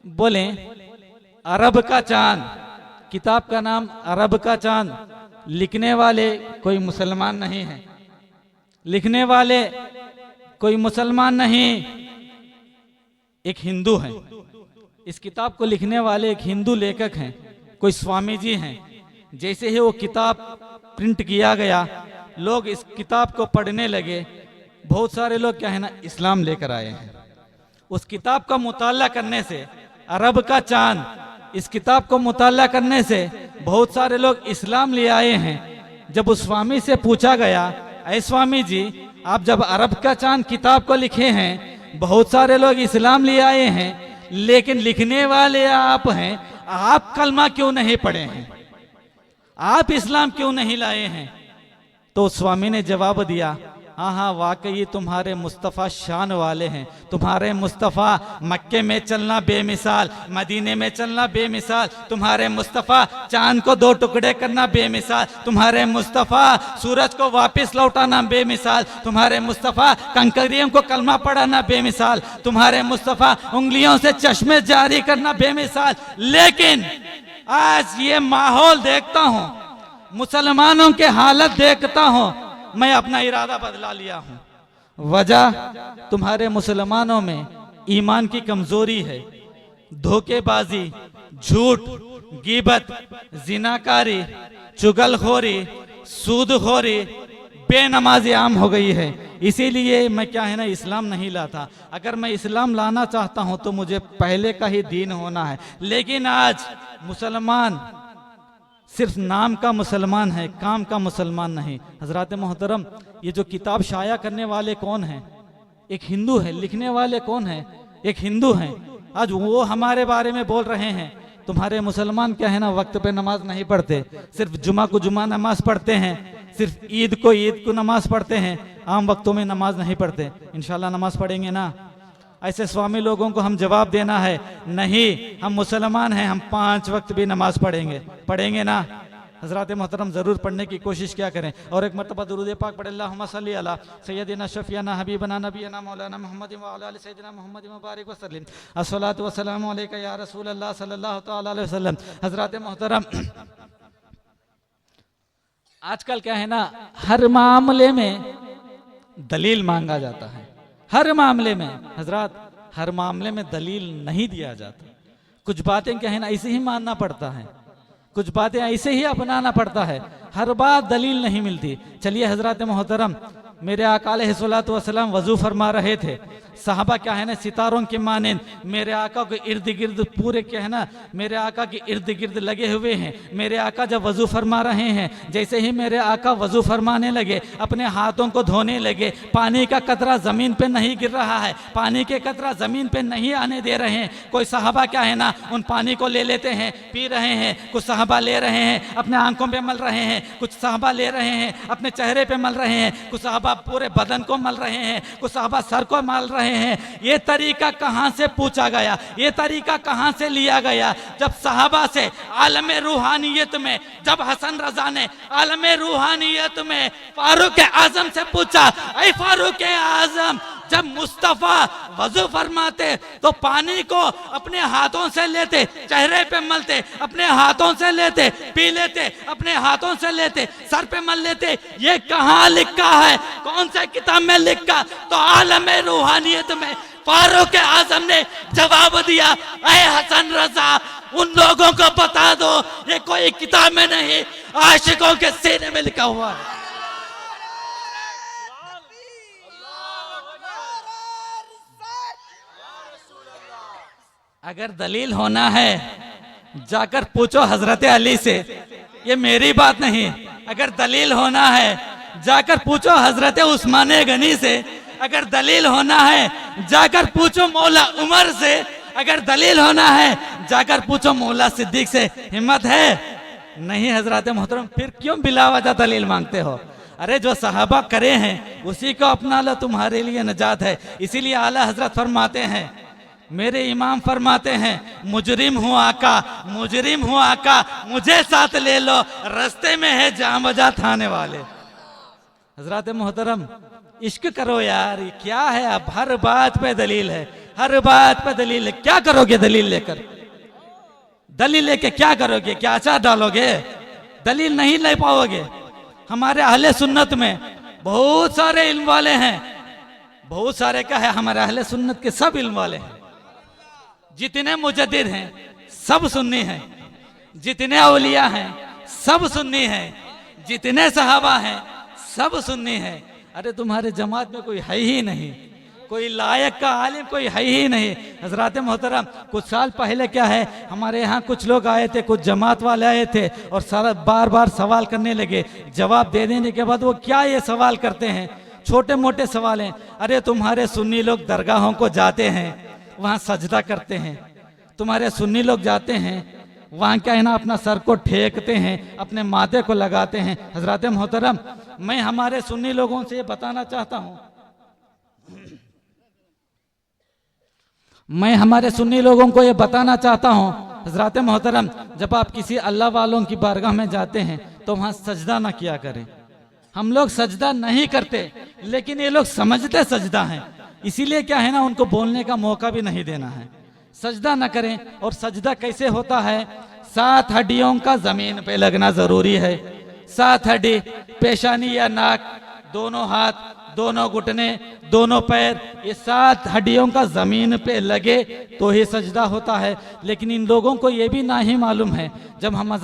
बोले अरब का चांद। किताब का नाम अरब का चांद। लिखने वाले कोई मुसलमान नहीं है, लिखने वाले कोई मुसलमान नहीं, एक हिंदू है। इस किताब को लिखने वाले एक हिंदू लेखक हैं, कोई स्वामी जी हैं। जैसे ही वो किताब प्रिंट किया गया, लोग इस किताब को पढ़ने लगे। बहुत सारे लोग क्या है ना इस्लाम लेकर आए हैं। उस किताब का मुताला करने से, अरब का चांद, इस किताब को मुताला करने से बहुत सारे लोग इस्लाम ले आए हैं। जब उस स्वामी से पूछा गया, ऐ स्वामी जी, आप जब अरब का चांद किताब को लिखे हैं, बहुत सारे लोग इस्लाम ले आए हैं, लेकिन लिखने वाले आप हैं, आप कलमा क्यों नहीं पढ़े हैं, आप इस्लाम क्यों नहीं लाए हैं? तो स्वामी ने जवाब दिया, हाँ हाँ, वाकई तुम्हारे मुस्तफ़ा शान वाले हैं। तुम्हारे मुस्तफ़ा मक्के में चलना बेमिसाल, मदीने में चलना बेमिसाल, तुम्हारे मुस्तफ़ा चांद को 2 टुकड़े करना बेमिसाल, तुम्हारे मुस्तफ़ा सूरज को वापस लौटाना बेमिसाल, तुम्हारे मुस्तफ़ा कंकरियों को कलमा पढ़ाना बेमिसाल, तुम्हारे मुस्तफ़ा उंगलियों से चश्मे जारी करना बेमिसाल। लेकिन आज ये माहौल देखता हूँ, मुसलमानों के हालत देखता हूँ, मैं अपना इरादा बदला लिया हूं। वजह, तुम्हारे मुसलमानों में ईमान की कमजोरी है। धोखेबाजी, झूठ, गीबत, जिनाकारी, चुगलखोरी, सूदखोरी, बेनमाजी आम हो गई है। इसीलिए मैं क्या है ना इस्लाम नहीं लाता। अगर मैं इस्लाम लाना चाहता हूं तो मुझे पहले का ही दीन होना है। लेकिन आज मुसलमान सिर्फ नाम का मुसलमान है, काम का मुसलमान नहीं। हजरत मोहतरम, ये जो किताब शाया करने वाले कौन हैं? एक हिंदू है। लिखने वाले कौन है? एक हिंदू हैं। आज वो हमारे बारे में बोल रहे हैं, तुम्हारे मुसलमान क्या है ना वक्त पे नमाज नहीं पढ़ते, सिर्फ जुमा को जुमा नमाज पढ़ते हैं, सिर्फ ईद को नमाज पढ़ते हैं, आम वक्तों में नमाज नहीं पढ़ते। इंशाल्लाह नमाज पढ़ेंगे ना? ऐसे स्वामी लोगों को हम जवाब देना है, नहीं, हम मुसलमान हैं, हम 5 वक्त भी नमाज पढ़ेंगे ना? हज़रात मोहतरम ज़रूर पढ़ने की कोशिश क्या करें। और एक मरतबा दुरूद पाक पढ़े, अल्लाहुम्मा सल्ली अला सय्यदिना शफीना हबीबना नबीना मौलाना मोहम्मद व अला आलि सय्यदिना मोहम्मद मुबारक वसल्लम अस्सलातु वस्सलामु अलैका या रसूल अल्लाह सल्लल्लाहु तआला अलैहि वसल्लम। हज़रात मोहतरम, आजकल क्या है ना, हर मामले में दलील मांगा जाता है। हर मामले में हजरत, हर मामले में दलील नहीं दिया जाता। कुछ बातें क्या है ना, ऐसे ही मानना पड़ता है, कुछ बातें ऐसे ही अपनाना पड़ता है, हर बात दलील नहीं मिलती। चलिए हजरत मोहतरम, मेरे आका अलैहिस्सलातु वस्सलाम वजू फरमा रहे थे, साहबा क्या है ना सितारों के मानें मेरे आका के इर्द गिर्द पूरे क्या है ना, मेरे आका के इर्द गिर्द लगे हुए हैं। मेरे आका जब वजू फरमा रहे हैं, जैसे ही मेरे आका वजू फरमाने लगे, अपने हाथों को धोने लगे, पानी का कतरा जमीन पे नहीं गिर रहा है, पानी के कतरा जमीन पे नहीं आने दे रहे हैं। कोई साहबा क्या है ना उन पानी को ले लेते हैं, पी रहे हैं, कुछ साहबा ले रहे हैं अपने आंखों पे मल रहे हैं, कुछ साहबा ले रहे हैं अपने चेहरे पे मल रहे हैं, कुछ साहबा पूरे बदन को मल रहे हैं, कुछ साहबा सर को मल रहे हैं। ये तरीका कहां से पूछा गया, ये तरीका कहां से लिया गया? जब साहबा से आलम रूहानियत में, जब हसन रजा ने आलम रूहानियत में फारूक आजम से पूछा, ऐ फारूक आजम, जब मुस्तफा वजू फरमाते तो पानी को अपने हाथों से लेते, चेहरे पे मलते, अपने हाथों से लेते, पी लेते, अपने हाथों से लेते, सर पे मल लेते, ये कहाँ लिखा है, कौन से किताब में लिखा? तो आलम रूहानियत में फारूक आजम ने जवाब दिया, ऐ हसन रजा, उन लोगों को बता दो ये कोई किताब में नहीं, आशिकों के सीने में लिखा हुआ है। अगर दलील होना है जाकर पूछो हजरत अली से, ये मेरी बात नहीं। अगर दलील होना है जाकर पूछो हजरत उस्मान गनी से, अगर दलील होना है जाकर पूछो मौला उमर से, अगर दलील होना है जाकर पूछो मौला सिद्दीक से। हिम्मत है? नहीं हजरत मोहतरम, फिर क्यों बिला वजह दलील मांगते हो? अरे जो सहाबा करे हैं उसी को अपना लो, तुम्हारे लिए नजात है। इसीलिए आला हजरत फरमाते हैं, मेरे इमाम फरमाते हैं, मुजरिम हूँ आका, मुजरिम हूँ आका, मुझे साथ ले लो, रास्ते में है जाम बजा थाने वाले। हजरत मोहतरम, इश्क करो यार, ये क्या है? अब हर बात पे दलील है, हर बात पे दलील है। क्या करोगे दलील लेकर? दलील लेके क्या करोगे? क्या अचार डालोगे? दलील नहीं ले पाओगे। हमारे अहले सुन्नत में बहुत सारे इल्म वाले हैं, बहुत सारे क्या है, हमारे अहले सुन्नत के सब इल्म वाले हैं। जितने मुजद्दिद हैं सब सुन्नी हैं, जितने औलिया हैं सब सुन्नी हैं, जितने सहाबा हैं सब सुन्नी हैं। अरे तुम्हारे जमात में कोई है ही नहीं, कोई लायक का आलिम कोई है ही नहीं। हजरत मोहतरम, कुछ साल पहले क्या है, हमारे यहाँ कुछ लोग आए थे, कुछ जमात वाले आए थे और सारा बार बार सवाल करने लगे। जवाब दे देने के बाद वो क्या ये सवाल करते हैं, छोटे मोटे सवाल हैं। अरे तुम्हारे सुन्नी लोग दरगाहों को जाते हैं, वहाँ सजदा करते हैं, तुम्हारे सुन्नी लोग जाते हैं वहाँ क्या है ना अपना सर को ठेकते हैं, अपने माथे को लगाते हैं। हजरत मोहतरम, मैं हमारे सुन्नी लोगों से ये बताना चाहता हूँ, मैं हमारे सुन्नी लोगों को ये बताना चाहता हूँ, हजरत मोहतरम, जब आप किसी अल्लाह वालों की बारगाह में जाते हैं तो वहाँ सजदा ना किया करें। हम लोग सजदा नहीं करते, लेकिन ये लोग समझते सजदा हैं, इसीलिए क्या है ना उनको बोलने का मौका भी नहीं देना है। सजदा न करें। और सजदा कैसे होता है? 7 हड्डियों का जमीन पे लगना जरूरी है। 7 हड्डी, पेशानी या नाक, दोनों हाथ, दोनों घुटने, दोनों पैर, ये 7 हड्डियों का जमीन पे लगे तो ही सजदा होता है। लेकिन इन लोगों को ये भी ना ही मालूम है, जब हम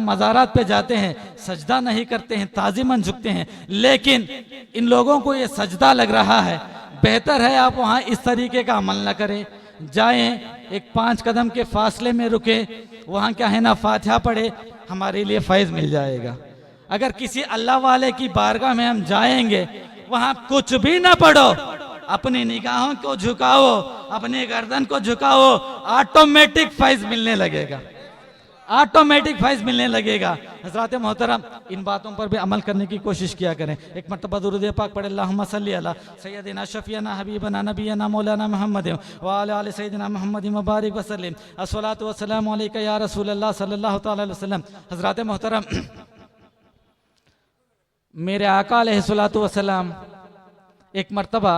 मज़ारात पे जाते हैं सजदा नहीं करते हैं, ताज़ीमन झुकते हैं, लेकिन इन लोगों को ये सजदा लग रहा है। बेहतर है आप वहाँ इस तरीके का अमल न करें, जाएं एक 5 कदम के फासले में रुके, वहाँ क्या है ना फातिहा पढ़े, हमारे लिए फैज़ मिल जाएगा। अगर किसी अल्लाह वाले की बारगाह में हम जाएंगे, वहाँ कुछ भी ना पढ़ो, अपनी निगाहों को झुकाओ, अपनी गर्दन को झुकाओ, ऑटोमेटिक फैज़ मिलने लगेगा। ऑटोमेटिक फैज मिलने लगेगा। हजरत मोहतरम इन बातों पर भी अमल करने की कोशिश किया करें। एक मरतबा दुरूद पाक पढ़े, अल्लाहुम्मा सल्ली अला सय्यदिना शफीना हबीबना नबीना मौलाना मुहम्मद व अला आलि सय्यदिना मुहम्मद मुबारक वसल्लम अस्सलातु वस्सलामु अलैका या रसूलल्लाह सल्लल्लाहु तआला अलैहि वसल्लम। हजरत मोहतरम मेरे आका अलैहिस्सलातु वस्सलाम एक मरतबा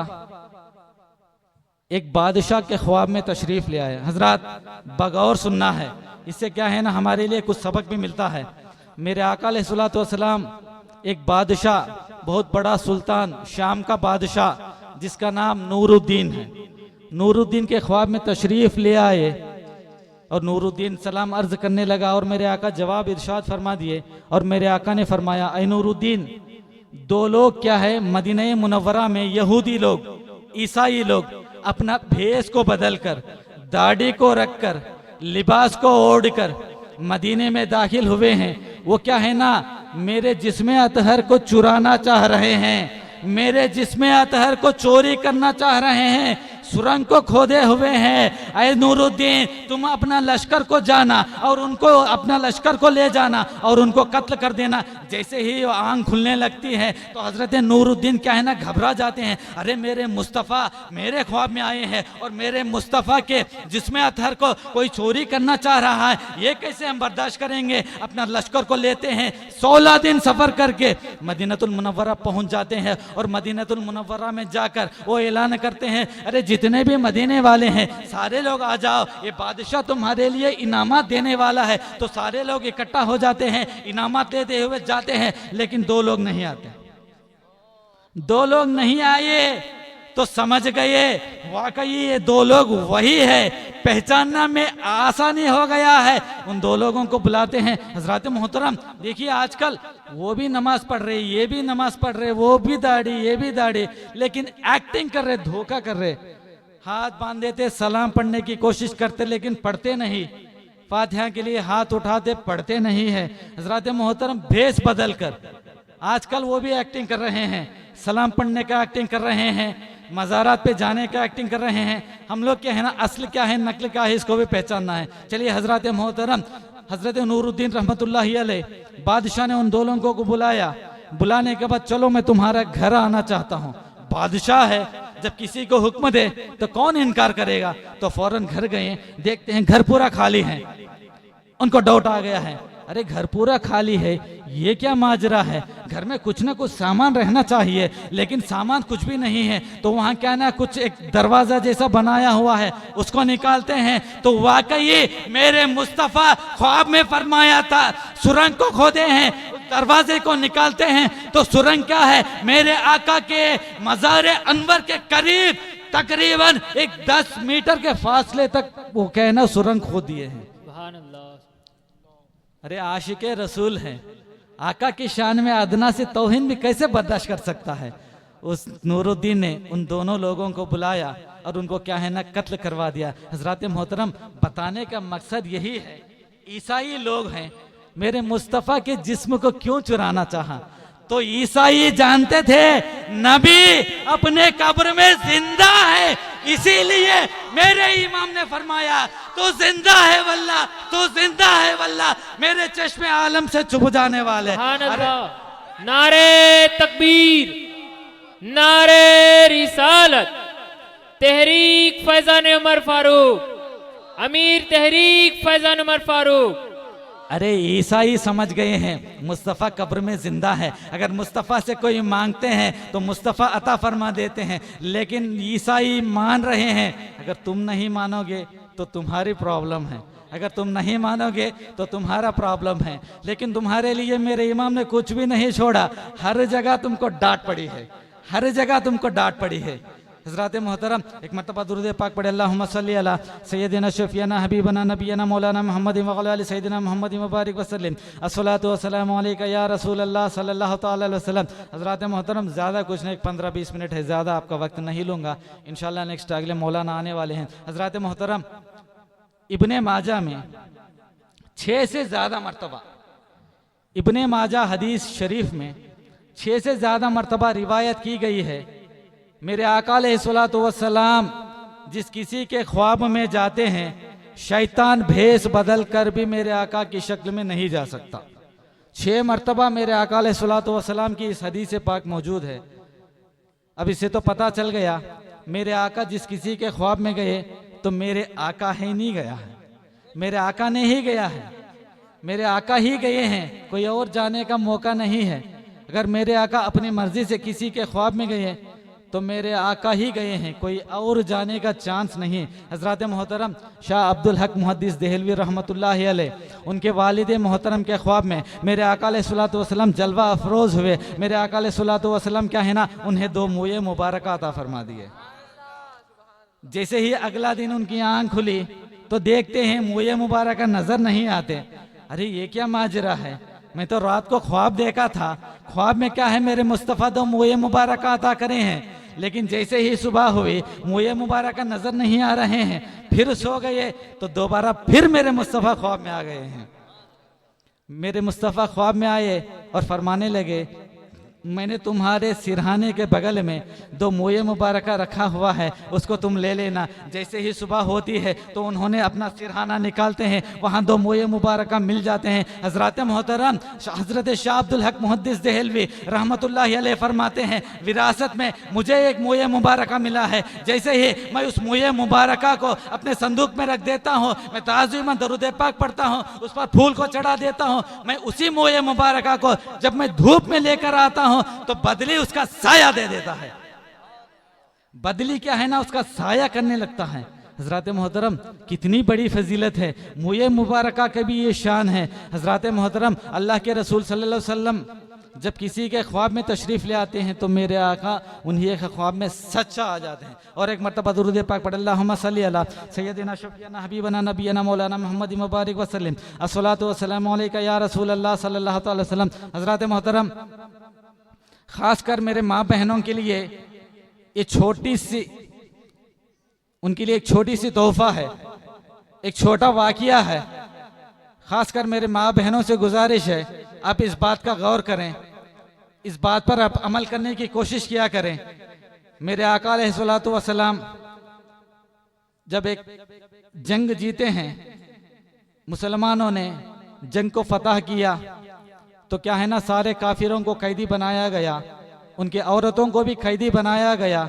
एक बादशाह के ख्वाब में तशरीफ ले आए। हजरत बगौर सुनना है, इससे क्या है ना हमारे लिए कुछ सबक भी मिलता है। मेरे आका अलैहिस्सलातु वस्सलाम एक बादशाह, बहुत बड़ा सुल्तान, शाम का बादशाह जिसका नाम नूरुद्दीन है, नूरुद्दीन के ख्वाब में तशरीफ ले आए और नूरुद्दीन सलाम अर्ज करने लगा और मेरे आका जवाब इरशाद फरमा दिए। और मेरे आका ने फरमाया, ऐ नूरुद्दीन, दो लोग क्या है मदीना मुनव्वरा में यहूदी लोग, ईसाई लोग अपना भेष को बदलकर, दाढ़ी को रखकर, लिबास को ओढ़कर मदीने में दाखिल हुए हैं। वो क्या है ना मेरे जिस्म अतहर को चुराना चाह रहे हैं, मेरे जिस्म अतहर को चोरी करना चाह रहे हैं, सुरंग को खोदे हुए हैं। ऐ नूरुद्दीन, तुम अपना लश्कर को जाना और उनको अपना लश्कर को ले जाना और उनको कत्ल कर देना। जैसे ही आंख खुलने लगती है तो हजरत नूरुद्दीन क्या है ना घबरा जाते हैं। अरे मेरे मुस्तफ़ा मेरे ख्वाब में आए हैं और मेरे मुस्तफ़ा के जिस्म अतहर को कोई चोरी करना चाह रहा है, ये कैसे हम बर्दाश्त करेंगे। अपना लश्कर को लेते हैं, 16 दिन सफर करके मदीनतुल मुनव्वरा पहुंच जाते हैं और मदीनतुल मुनव्वरा में जाकर वो ऐलान करते हैं, अरे जितने भी मदीने वाले हैं सारे लोग आ जाओ, ये बादशाह तुम्हारे लिए इनामात देने वाला है। तो सारे लोग इकट्ठा हो जाते हैं, इनामात लेते हुए जाते हैं, लेकिन दो लोग नहीं आते। दो लोग नहीं आए तो समझ गए वाकई ये दो लोग वही है, पहचानना में आसानी हो गया है। उन दो लोगों को बुलाते हैं। हजरत मोहतरम देखिए, आजकल वो भी नमाज पढ़ रहे, ये भी नमाज पढ़ रहे, वो भी दाढ़ी ये भी दाढ़ी, लेकिन एक्टिंग कर रहे, धोखा कर रहे। हाथ बांध देते, सलाम पढ़ने की कोशिश करते, लेकिन पढ़ते नहीं। फातिहा के लिए हाथ उठाते, पढ़ते नहीं है। हजरत मोहतरम भेष बदल कर आजकल वो भी एक्टिंग कर रहे हैं, सलाम पढ़ने का एक्टिंग कर रहे हैं, मज़ारात पे जाने का एक्टिंग कर रहे हैं। हम लोग क्या है ना असल क्या है नकल क्या है इसको भी पहचानना है। चलिए हजरत मोहतरम हजरत नूरुद्दीन रहमतुल्लाहि अलैह बादशाह ने उन दो लोगों को बुलाया। बुलाने के बाद चलो मैं तुम्हारा घर आना चाहता हूँ। बादशाह है, जब किसी को हुक्म दे तो कौन इनकार करेगा। तो फौरन घर गए, देखते हैं घर पूरा खाली है। उनको डाउट आ गया है, अरे घर पूरा खाली है, ये क्या माजरा है, घर में कुछ ना कुछ सामान रहना चाहिए, लेकिन सामान कुछ भी नहीं है। तो वहाँ क्या ना कुछ एक दरवाजा जैसा बनाया हुआ है, उसको निकालते हैं तो वाकई मेरे मुस्तफ़ा ख्वाब में फरमाया था, सुरंग को खोदे हैं, दरवाजे को निकालते हैं तो सुरंग क्या है मेरे आका के मज़ार अनवर के करीब तकरीबन एक 10 मीटर के फासले तक वो कहना सुरंग खोद दिए हैं। सुभान अल्लाह। अरे आशिक रसूल हैं, आका की शान में अदना से तौहीन भी कैसे बर्दाश्त कर सकता है। उस नूरुद्दीन ने उन दोनों लोगों को बुलाया और उनको क्या है ना कत्ल करवा दिया। हजरत मोहतरम बताने का मकसद यही है, ईसाई लोग हैं, मेरे मुस्तफ़ा के जिस्म को क्यों चुराना चाहा। तो ईसाई जानते थे नबी अपने कब्र में जिंदा है, इसीलिए मेरे इमाम ने फरमाया तो जिंदा है वल्लाह, तो जिंदा है वल्लाह, मेरे चश्मे आलम से चुभ जाने वाले। सुभान अल्लाह। नारे तकबीर, नारे रिसालत, तहरीक फैजान उमर फारूक, अमीर तहरीक फैजान उमर फारूक। अरे ईसाई समझ गए हैं मुस्तफ़ा कब्र में जिंदा है, अगर मुस्तफ़ा से कोई मांगते हैं तो मुस्तफ़ा अता फरमा देते हैं, लेकिन ईसाई मान रहे हैं। अगर तुम नहीं मानोगे तो तुम्हारी प्रॉब्लम है, अगर तुम नहीं मानोगे तो तुम्हारा प्रॉब्लम है। लेकिन तुम्हारे लिए मेरे इमाम ने कुछ भी नहीं छोड़ा, हर जगह तुमको डांट पड़ी है, हर जगह तुमको डांट पड़ी है। हजरत मोहतरम एक मरतबा दुरूद पाक पढ़े, अल्लाहुम्मा सल्ली अला सय्यदिना शफीना हबीबना नबीना मौलाना मुहम्मद व अला आलि सय्यदिना मुहम्मद मुबारक वसल्लम अस्सलातु वस्सलामु अलैका या रसूल अल्लाह सल्लल्लाहु तआला अलैहि वसल्लम। हजरत मोहतरम ज़्यादा कुछ नहीं, 15-20 मिनट है, ज़्यादा आपका वक्त नहीं लूँगा, इंशाल्लाह नेक्स्ट अगले मौलाना आने वाले हैं। हजरत मोहतरम इब्ने माजा में 6 से ज़्यादा मरतबा, इब्ने माजा हदीस शरीफ में 6 से ज़्यादा मरतबा रिवायत की गई है। मेरे आका अलैहिस्सलातु वस्सलाम जिस किसी के ख्वाब में जाते हैं शैतान भेष बदल कर भी मेरे आका की शक्ल में नहीं जा सकता। 6 मरतबा मेरे आका अलैहिस्सलातु वस्सलाम की इस हदीस पाक मौजूद है। अब इससे तो पता चल गया मेरे आका जिस किसी के ख्वाब में गए तो मेरे आका ही नहीं गया है, मेरे आका ने ही गया है, मेरे आका ही गए हैं, कोई और जाने का मौका नहीं है। अगर मेरे आका अपनी मर्जी से किसी के ख्वाब में गए तो मेरे आका ही गए हैं, कोई और जाने का चांस नहीं। हज़रत मोहतरम शाह अब्दुल हक मुहद्दिस देहलवी रहमतुल्लाहि अलैह, उनके वालिद मोहतरम के ख्वाब में मेरे आका अलैहिस्सलातु वस्सलाम जलवा अफरोज़ हुए। मेरे आका अलैहिस्सलातु वस्सलाम क्या है ना, उन्हें 2 मुए मुबारक अता फरमा दिए। जैसे ही अगला दिन उनकी आंख खुली तो देखते हैं मुए मुबारक नजर नहीं आते। अरे ये क्या माजरा है, मैं तो रात को ख्वाब देखा था, ख्वाब में क्या है मेरे मुस्तफ़ा 2 मुए मुबारक अता करे हैं, लेकिन जैसे ही सुबह हुई मुए मुबारक नजर नहीं आ रहे हैं। फिर सो गए तो दोबारा फिर मेरे मुस्तफ़ा ख्वाब में आ गए हैं। मेरे मुस्तफ़ा ख्वाब में आए और फरमाने लगे, मैंने तुम्हारे सिरहाने के बगल में 2 मुए मुबारक रखा हुआ है, उसको तुम ले लेना। जैसे ही सुबह होती है तो उन्होंने अपना सिरहाना निकालते हैं, वहाँ 2 मुए मुबारक मिल जाते हैं। हज़रत मोहतरम हज़रत शाह अब्दुल हक मुहद्दिस देहलवी रहमतुल्लाहि अलैह फरमाते हैं, विरासत में मुझे एक मुए मुबारक मिला है। जैसे ही मैं उस मुए मुबारक को अपने संदूक में रख देता हूँ, मैं ताज़ीमन दरूद पाक पढ़ता हूँ, उस पर फूल को चढ़ा देता हूँ। मैं उसी मुए मुबारक को जब मैं धूप में लेकर आता हूँ तो बदली उसका साया दे देता है। बदली क्या है ना, उसका साया करने लगता है। हजरत मोहतरम कितनी बड़ी फजीलत है, मुए मुबारका के भी ये शान है। हजरत मोहतरम अल्लाह के रसूल सल्लल्लाहु अलैहि वसल्लम जब किसी के ख्वाब में तशरीफ़ ले आते हैं तो मेरे आका उन्हीं के ख्वाब में सच्चा आ जाते हैं। और एक मरतबा दुरूद पाक पढ़, अल्लाहुम्मा सल्ली अला सय्यदिना शफीअना हबीबना नबीना मौलाना मोहम्मद मुबारक वसल्लम अस्सलातु वस्सलामु अलैका या रसूल अल्लाह सल्लल्लाहु अलैहि वसल्लम। हजरत मोहतरम खासकर मेरे माँ बहनों के लिए ये छोटी सी, उनके लिए एक छोटी सी तोहफा है, एक छोटा वाकिया है। खासकर मेरे माँ बहनों से गुजारिश है, आप इस बात का गौर करें, इस बात पर आप अमल करने की कोशिश किया करें। मेरे आका अलैहिस्सलातु वस्सलाम जब एक जंग जीते हैं, मुसलमानों ने जंग को फतह किया तो क्या है ना, सारे काफिरों को कैदी बनाया गया, उनके औरतों को भी कैदी बनाया गया।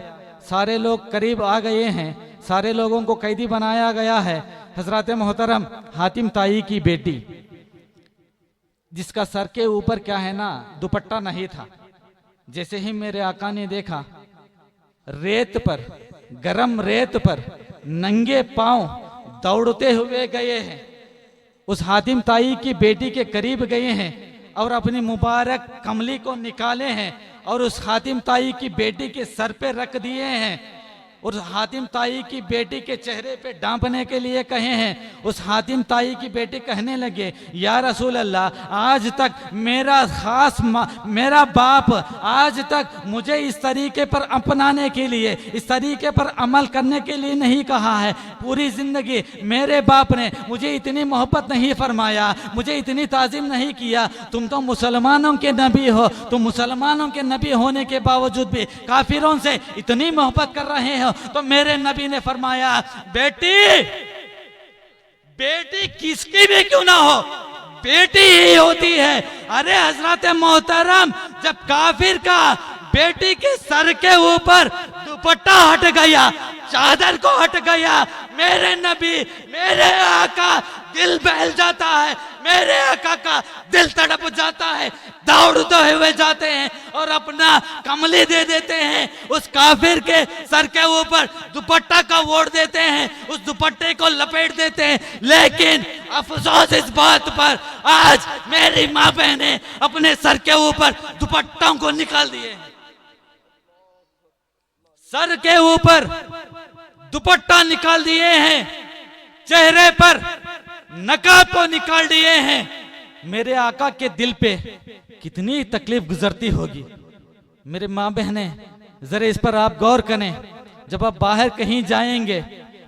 सारे लोग करीब आ गए हैं, सारे लोगों को कैदी बनाया गया है। हजरत मोहतरम हातिम ताई की बेटी, जिसका सर के ऊपर क्या है ना दुपट्टा नहीं था, जैसे ही मेरे आका ने देखा, रेत पर, गरम रेत पर नंगे पांव दौड़ते हुए गए हैं, उस हातिम ताई की बेटी के करीब गए हैं और अपनी मुबारक कमली को निकाले हैं और उस हातिम ताई की बेटी के सर पे रख दिए हैं। उस हातिम ताई की बेटी के चेहरे पे डांपने के लिए कहे हैं। उस हातिम ताई की बेटी कहने लगे, या रसूल अल्लाह, आज तक मेरा बाप आज तक मुझे इस तरीके पर अपनाने के लिए, इस तरीके पर अमल करने के लिए नहीं कहा है। पूरी जिंदगी मेरे बाप ने मुझे इतनी मोहब्बत नहीं फरमाया, मुझे इतनी ताज़ीम नहीं किया। तुम तो मुसलमानों के नबी हो, तुम मुसलमानों के नबी होने के बावजूद भी काफिरों से इतनी मोहब्बत कर रहे हो। तो मेरे नबी ने फरमाया, बेटी किसकी भी क्यों ना हो, बेटी ही होती है। अरे हजरत मोहतरम, जब काफिर का बेटी के सर के ऊपर दुपट्टा हट गया, चादर को हट गया, मेरे नबी, मेरे आका दिल बहल जाता है, मेरे आका का दिल तड़प जाता है, दौड़ते हुए जाते हैं और अपना कमली दे देते हैं, उस काफिर के सर के ऊपर दुपट्टा का ओढ़ देते हैं, उस दुपट्टे को लपेट देते हैं। लेकिन अफसोस इस बात पर, आज मेरी माँ बहनें अपने सर के ऊपर दुपट्टों को निकाल दिए हैं, सर के ऊपर दुपट्टा निकाल दिए हैं, चेहरे पर नकाब को निकाल दिए हैं। मेरे आका के दिल पे कितनी तकलीफ गुजरती होगी। मेरे माँ बहनें, जरा इस पर आप गौर करें। जब आप बाहर कहीं जाएंगे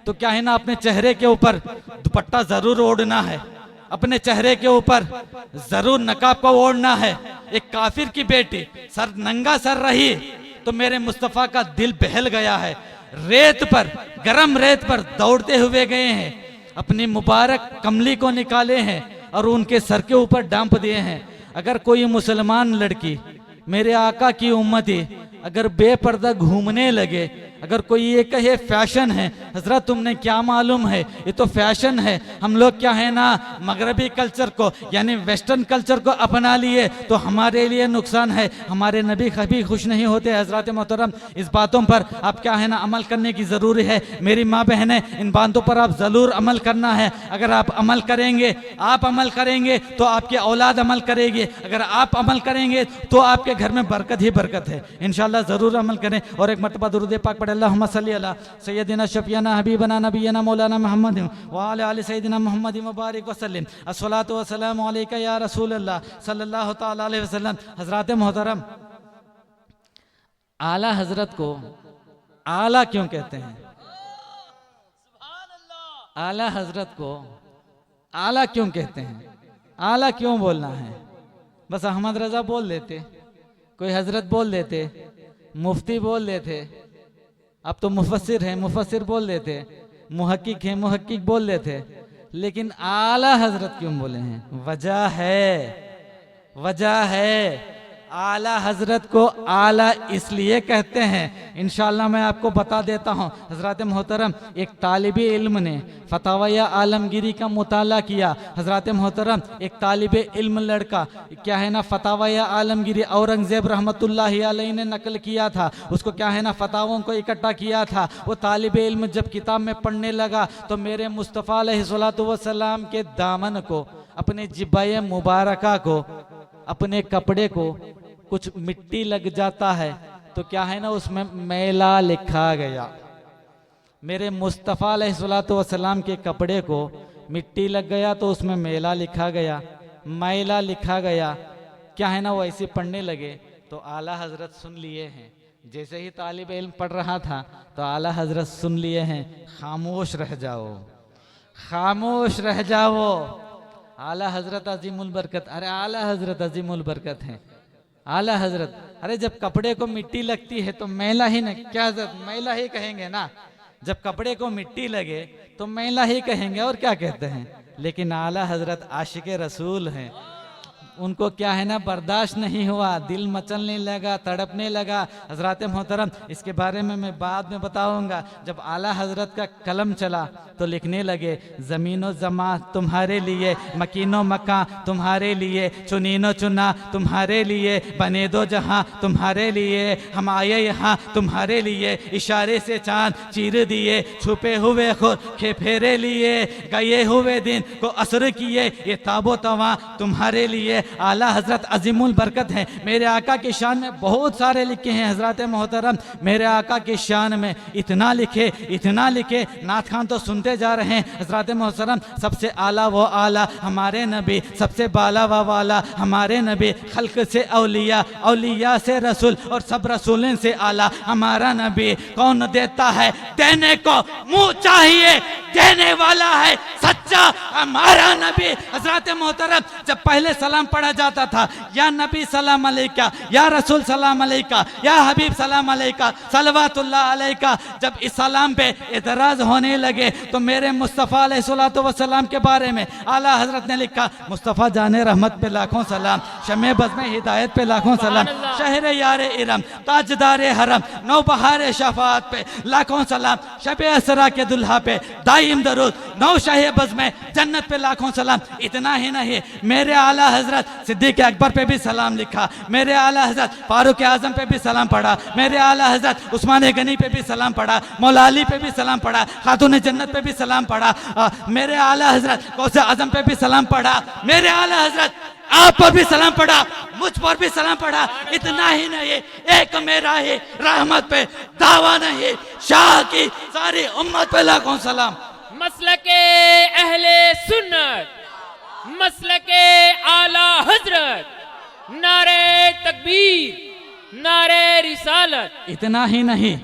तो क्या है ना, अपने चेहरे के ऊपर दुपट्टा जरूर ओढ़ना है, अपने चेहरे के ऊपर जरूर नकाब को ओढ़ना है। एक काफिर की बेटी सर नंगा सर रही तो मेरे मुस्तफ़ा का दिल बहल गया है। रेत पर, गरम रेत पर दौड़ते हुए गए हैं, अपनी मुबारक कमली को निकाले हैं और उनके सर के ऊपर डांप दिए हैं। अगर कोई मुसलमान लड़की मेरे आका की उम्मती अगर बेपर्दा घूमने लगे, अगर कोई ये कहे फैशन है, हजरत तुमने क्या मालूम है, ये तो फैशन है, हम लोग क्या है ना मगरबी कल्चर को यानी वेस्टर्न कल्चर को अपना लिए तो हमारे लिए नुकसान है। हमारे नबी कभी खुश नहीं होते। हजरत मोहतरम इस बातों पर आप क्या है ना अमल करने की ज़रूरी है। मेरी माँ बहनें, इन बातों पर आप ज़रूर अमल करना है। अगर आप अमल करेंगे तो आपकी औलाद अमल करेगी, अगर आप अमल करेंगे तो आपके घर में बरकत ही बरकत है। इंशाल्लाह ज़रूर अमल करें। और एक मरतबा दुरूद पाक पढ़े, अल्लाहुम्मा सल्ली अला सय्यदिना शफीना हबीबना नबीना मौलाना मुहम्मद व अला आलि सय्यदिना मुहम्मद मुबारक वसल्लम। अस्सलातु वस्सलामु अलैका या रसूल अल्लाह सल्लल्लाहु तआला अलैहि वसल्लम। हजरत मोहतरम, आला हजरत को आला क्यों कहते हैं? आला हजरत को आला क्यों कहते हैं? आला क्यों बोलना है? बस अहमद रजा बोल देते, कोई हजरत बोल देते, मुफ्ती बोल देते, अब तो मुफस्सिर है मुफस्सिर बोल देते, मुहक्किक है मुहक्किक बोल देते, लेकिन आला हजरत क्यों बोले हैं? वजह है। आला हजरत को आला इसलिए कहते हैं, इंशाअल्लाह मैं आपको बता देता हूँ। हजरत मोहतरम, एक तालिबे इल्म ने फतावा आलमगीरी का मुताला किया। हजरत मोहतरम, एक तालिबे इल्म लड़का क्या है ना फतावा आलमगीरी औरंगजेब रहमतुल्लाहि अलैहि ने नकल किया था, उसको क्या है ना फतावों को इकट्ठा किया था। वो तालिबे इल्म जब किताब में पढ़ने लगा तो मेरे मुस्तफ़ा अलैहिस्सलातु वस्सलाम के दामन को, अपने जिब्बाए मुबारका को, अपने कपड़े को कुछ मिट्टी लग जाता है तो क्या है ना उसमें मैला लिखा गया। मेरे मुस्तफ़ा अलैहिस्सलातु वस्सलाम के कपड़े को मिट्टी लग गया तो उसमें मैला लिखा गया, मैला लिखा गया। क्या है ना वो ऐसे पढ़ने लगे तो आला हजरत सुन लिए हैं। जैसे ही तालिब इल्म पढ़ रहा था तो आला हजरत सुन लिए हैं, खामोश रह जाओ, खामोश रह जाओ। आला हजरत अजीमुल बरकत, अरे आला हजरत अजीमुल बरकत हैं। आला हजरत, अरे जब कपड़े को मिट्टी लगती है तो मैला ही न, क्या मैला ही कहेंगे ना, जब कपड़े को मिट्टी लगे तो मैला ही कहेंगे और क्या कहते हैं। लेकिन आला हजरत आशिक रसूल हैं, उनको क्या है ना बर्दाश्त नहीं हुआ, दिल मचलने लगा, तड़पने लगा। हजरत मोहतरम, इसके बारे में मैं बाद में बताऊंगा। जब आला हजरत का कलम चला तो लिखने लगे, ज़मीनो ज़मा तुम्हारे लिए, मकीनो मकां तुम्हारे लिए, चुनीनो चुना तुम्हारे लिए, बने दो जहां तुम्हारे लिए, हम आए यहाँ तुम्हारे लिए, इशारे से चांद चीर दिए, छुपे हुए खुद के फेरे लिए, गए हुए दिन को असर किए, ये ताबो तवा तुम्हारे लिए। आला हजरत अजीमुल बरकत हैं। मेरे आका की शान में बहुत सारे लिखे हैं। हजरत मोहतरम, मेरे आका की शान में इतना लिखे, नात खान तो सुनते जा रहे हैं। हजरत मोहतरम, सबसे आला वो आला हमारे नबी, सबसे बाला व वाला हमारे नबी, खल्क से औलिया, औलिया से रसूल और सब रसूलों से आला हमारा नबी। कौन देता है देने को मुंह चाहिए, देने वाला है सच्चा हमारा नबी। हजरत मोहतरम, जब पहले सलाम पढ़ा जाता था, या नबी सलाम अलैका, या रसूल सलाम अलैका, या हबीब सलाम अलैका, सलवातुल्लाह अलैका, जब इस सलाम पे एतराज होने लगे तो मेरे मुस्तफ़ा अलैहिस्सलातु वस्सलाम के बारे में आला हजरत ने लिखा, मुस्तफ़ा जाने रहमत पे लाखों सलाम, शमे बज़्म हिदायत पे लाखों सलाम, शहर यारे इरम, ताजदारे हरम, नौबहार शफात पे लाखों सलाम, शबे असरा के दुल्हा पे दाइम दरूद, नौ शाह बज़्म जन्नत पे लाखों सलाम। इतना ही नहीं, मेरे आला हजरत सिद्दीक़ अकबर पे भी सलाम लिखा, मेरे आला हजरत फारूक आजम पे भी सलाम पढ़ा, मेरे आला हजरत उस्मान गनी पे भी सलाम पढ़ा, मौला अली पे भी सलाम पढ़ा, खातून जन्नत पे भी सलाम पढ़ा, मेरे आला हजरत गौसे आजम पे भी सलाम पढ़ा, मेरे आला हजरत आप पर भी सलाम पढ़ा, मुझ पर भी सलाम पढ़ा। इतना ही नहीं, एक मेरा ही रहमत पे दावा नहीं, शाह की सारी उम्मत पे लाखों सलाम। मसलके अहले सुन्नत, मसलके आला हजरत, नारे तकबीर, नारे रिसालत। इतना ही नहीं,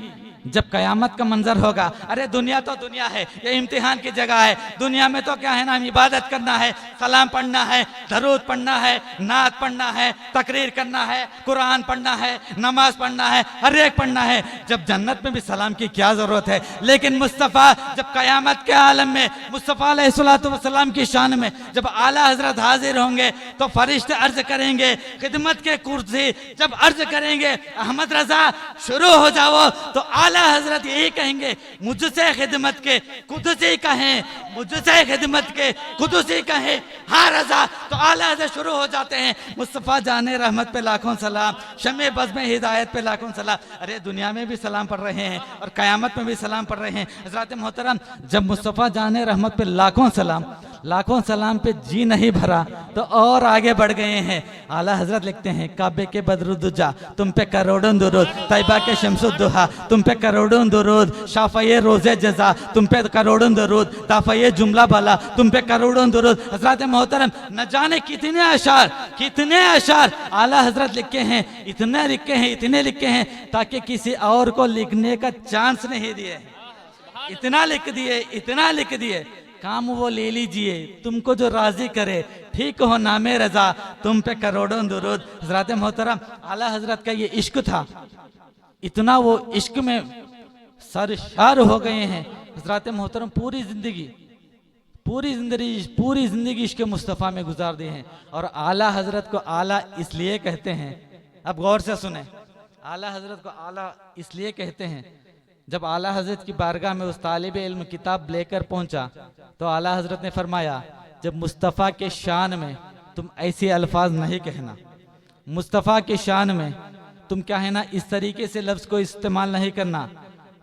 जब कयामत का मंजर होगा, अरे दुनिया तो दुनिया है, ये इम्तिहान की जगह है, दुनिया में तो क्या है ना इबादत करना है, सलाम पढ़ना है, दरूद पढ़ना है, नात पढ़ना है, तकरीर करना है, कुरान पढ़ना है, नमाज पढ़ना है, हर एक पढ़ना है। जब जन्नत में भी सलाम की क्या जरूरत है। लेकिन मुस्तफ़ा जब क़यामत के आलम में मुस्तफ़ा अलैहिस्सलातु वस्सलाम की शान में जब आला हजरत हाजिर होंगे तो फरिश्ते अर्ज करेंगे खिदमत के कुर्सी, जब अर्ज करेंगे अहमद रजा शुरू हो जाओ, तो आला हजरत यही कहेंगे मुझसे खिदमत के कुदसी कहें, मुझसे खिदमत के कुदसी कहें, हाँ रजा। तो आला हजरत शुरू हो जाते हैं। मुस्तफ़ा जाने रहमत पे लाखों सलाम, शमे बज़्म हिदायत पे लाखों सलाम। अरे दुनिया में भी सलाम पढ़ रहे हैं और क़यामत में भी सलाम पढ़ रहे हैं। हज़रात मोहतरम, जब मुस्तफ़ा जाने रहमत पे लाखों सलाम पे जी नहीं भरा तो और आगे बढ़ गए हैं। आला हजरत लिखते हैं काबे के बदरुद्दुजा तुम पे करोड़ों दुरूद, तैयबा के शम्सुद्दुहा तुम पे करोड़ों दुरूद, शाफ़ए रोज़े जज़ा तुम पे करोड़ों दुरूद, दाफ़ए जुमला बाला तुम पे करोड़ों दुरूद। हज़रात मोहतरम, न जाने कितने अशार आला हजरत लिखे हैं, इतने लिखे हैं ताकि किसी और को लिखने का चांस नहीं दिए। इतना लिख दिए काम वो ले लीजिए, तुमको जो राजी करे, ठीक हो नामे रजा तुम पे करोड़ों दुरूद। हज़रात मोहतरम, आला हजरत का ये इश्क था, इतना वो इश्क में सरशार हो गए हैं। हज़रात मोहतरम पूरी जिंदगी इश्क मुस्तफ़ा में गुजार दी हैं। और आला हजरत को आला इसलिए कहते हैं, अब गौर से सुने, आला हजरत को आला इसलिए कहते हैं, जब आला हजरत की बारगाह में उस तालिब इल्म किताब लेकर पहुंचा तो आला हजरत ने फरमाया, जब मुस्तफ़ा के शान में तुम ऐसे अल्फाज नहीं कहना, मुस्तफ़ा के शान में तुम क्या है ना इस तरीके से लफ्ज़ को इस्तेमाल नहीं करना।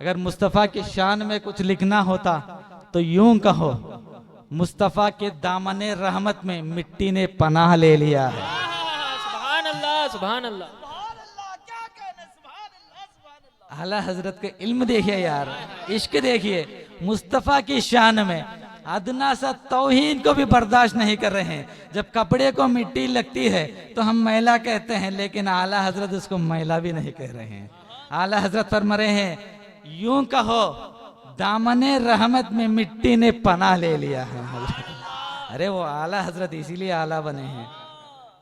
अगर मुस्तफ़ा के शान में कुछ लिखना होता तो यूं कहो, मुस्तफ़ा के दामने रहमत में मिट्टी ने पनाह ले लिया है। सुभान अल्लाह, सुभान अल्लाह। आला हजरत के इल्म देखिए यार, इश्क देखिए, मुस्तफ़ा की शान में अदना सा तौहीन को भी बर्दाश्त नहीं कर रहे हैं। जब कपड़े को मिट्टी लगती है तो हम मैला कहते हैं, लेकिन आला हजरत उसको मैला भी नहीं कह रहे हैं। आला हजरत फरमा रहे हैं, यूं कहो दामने रहमत में मिट्टी ने पनाह ले लिया है। अरे वो आला हजरत इसीलिए आला बने हैं,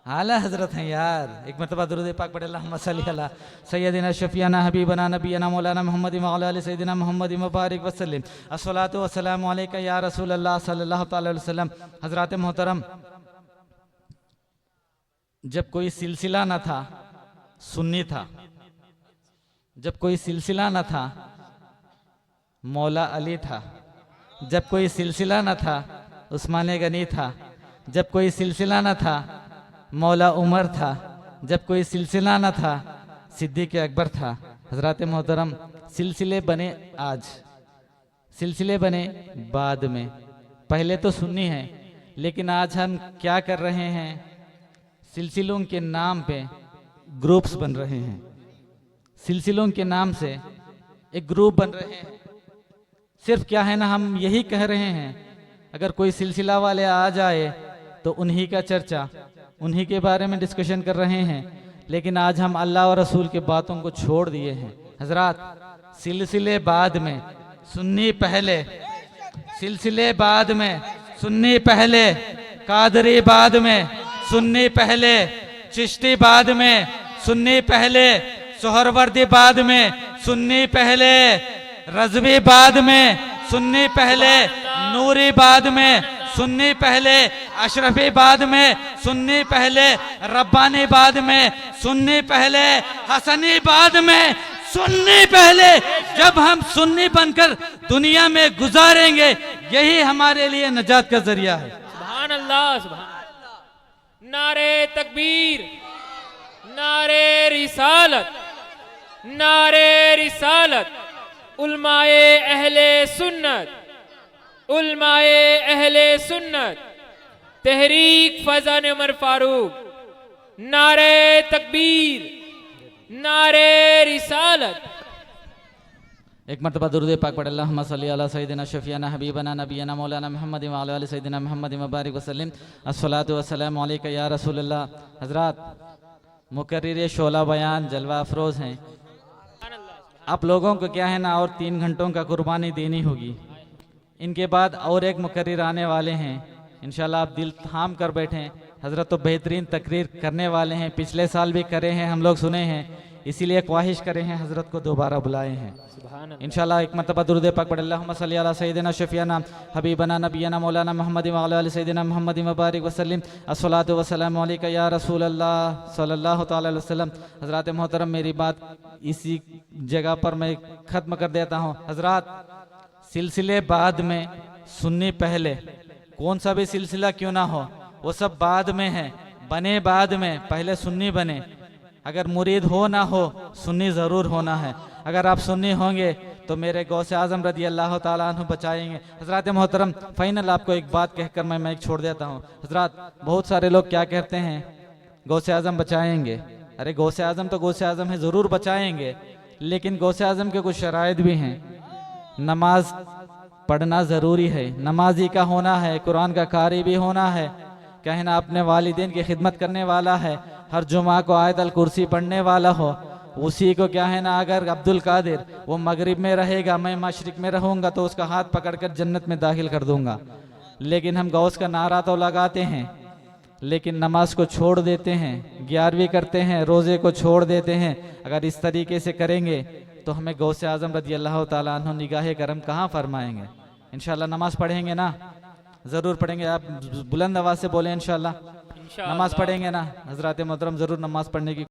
आला हजरत हैं यार। एक मरतबा दुरूद पाक पढ़े, अल्लाहुम्मा सल्ली अला सय्यदिना शफीना हबीबना नबीना मौलाना मोहम्मद व अला आलि सय्यदिना मोहम्मद मुबारक वसल्लम, अस्सलातु वस्सलामु अलैका या रसूल अल्लाह सल्लल्लाहु तआला अलैहि वसल्लम। हजरात मोहतरम, जब कोई सिलसिला न था सुन्नी था, जब कोई सिलसिला न था मौला अली था, जब कोई सिलसिला न था उस्मान गनी था, जब कोई सिलसिला न था मौला उमर था, जब कोई सिलसिला न था सिद्दीक़ अकबर था। हज़रात मोहतरम, सिलसिले बने आज, सिलसिले बने बाद में, पहले तो सुन्नी है, लेकिन आज हम क्या कर रहे हैं, सिलसिलों के नाम पे ग्रुप्स बन रहे हैं, सिलसिलों के नाम से एक ग्रुप बन रहे हैं। सिर्फ क्या है ना, हम यही कह रहे हैं अगर कोई सिलसिला वाले आ जाए तो उन्हीं का चर्चा, उन्हीं के बारे में डिस्कशन कर रहे हैं। लेकिन आज हम अल्लाह और रसूल की बातों को छोड़ दिए हैं। हजरात, सिलसिले बाद में सुन्नी पहले, सिलसिले बाद में सुन्नी पहले, कादरी बाद में सुन्नी पहले, चिश्ती बाद में सुन्नी पहले, सोहरवर्दी बाद में सुन्नी पहले, रज़वी बाद में सुन्नी पहले, नूरी बाद में सुन्नी पहले, अशरफी बाद में सुन्नी पहले, रब्बानी बाद में सुन्नी पहले, हसनी बाद में सुन्नी पहले। जब हम सुन्नी बनकर दुनिया में गुजारेंगे, यही हमारे लिए नजात का जरिया है। सुभान अल्लाह, सुभान अल्लाह। नारे तकबीर, नारे रिसालत, नारे रिसालत। उलमाए अहले सुन्नत, उलमाए अहले सुन्नत, तहरीक फैज़ान उमर फारूक, नारे तकबीर, नारे रिसालत। एक मरतबा दुरूद पाक पढ़, अल्लाहुम्मा सल्ली अला सय्यिदिना शफीना हबीबना नबीना मौलाना मोहम्मद व अला आलि सय्यिदिना मोहम्मद मुबारक वसल्लम, अस्सलातु वस्सलामु अलैका या रसूल अल्लाह। हजरात, मुकर्रिर शोला बयान जलवा अफरोज हैं। आप लोगों को क्या है ना और 3 घंटों का कुर्बानी देनी होगी। इनके बाद और एक मुकर्रिर आने वाले हैं, इंशाल्लाह आप दिल थाम कर बैठें। हज़रत तो बेहतरीन तकरीर करने वाले हैं, पिछले साल भी करे हैं, हम लोग सुने हैं, इसीलिए ख्वाहिश करे हैं हज़रत को दोबारा बुलाए हैं। सुभान अल्लाह। इंशाल्लाह एक मरतबा दुरूद पाक पढ़ अल्लाहुम्मा सल्ली अला सय्यिदिना शफीना हबीबना नबियना मौलाना मोहम्मद व अला आलि सय्यिदिना मोहम्मद मुबारक वसल्लम अस्सलातु वस्सलामु अलैका या रसूल अल्लाह सल्लल्लाहु तआला अलैहि वसल्लम। हज़रात मोहतरम, मेरी बात इसी जगह पर मैं ख़त्म कर देता हूँ। हज़रात, सिलसिले बाद में, सुन्नी पहले, कौन सा भी सिलसिला क्यों ना हो वो सब बाद में है, बने बाद में, पहले सुन्नी बने। अगर मुरीद हो ना हो, सुन्नी ज़रूर होना है। अगर आप सुन्नी होंगे तो मेरे गौसे आज़म रदी अल्लाह ताला अन्हु बचाएंगे। हज़रात मोहतरम, फाइनल आपको एक बात कहकर मैं माइक छोड़ देता हूँ। हज़रात, बहुत सारे लोग क्या कहते हैं, गौसे आज़म बचाएंगे। अरे गौसे आज़म तो गौसे आज़म है, ज़रूर बचाएंगे, लेकिन गौसे आज़म के कुछ शराइत भी हैं। नमाज पढ़ना ज़रूरी है, नमाजी का होना है, कुरान का कारी भी होना है, कहना अपने वालिदैन की खिदमत करने वाला है, हर जुमा को आयत अल कुर्सी पढ़ने वाला हो, उसी को क्या है ना, अगर अब्दुल कादिर वो मगरिब में रहेगा, मैं मशरिक में रहूँगा, तो उसका हाथ पकड़कर जन्नत में दाखिल कर दूंगा। लेकिन हम गौस का नारा तो लगाते हैं, लेकिन नमाज को छोड़ देते हैं, 11वीं करते हैं, रोज़े को छोड़ देते हैं। अगर इस तरीके से करेंगे तो हमें गौसे आज़म रज़ी अल्लाह ताला अन्हु निगाह करम कहाँ फरमाएंगे। इंशाल्लाह नमाज पढ़ेंगे ना, ज़रूर पढ़ेंगे। आप बुलंद आवाज़ से बोलें इंशाल्लाह। इंशाअल्लाह। नमाज पढ़ेंगे ना हज़रात मोहतरम, ज़रूर नमाज पढ़ने की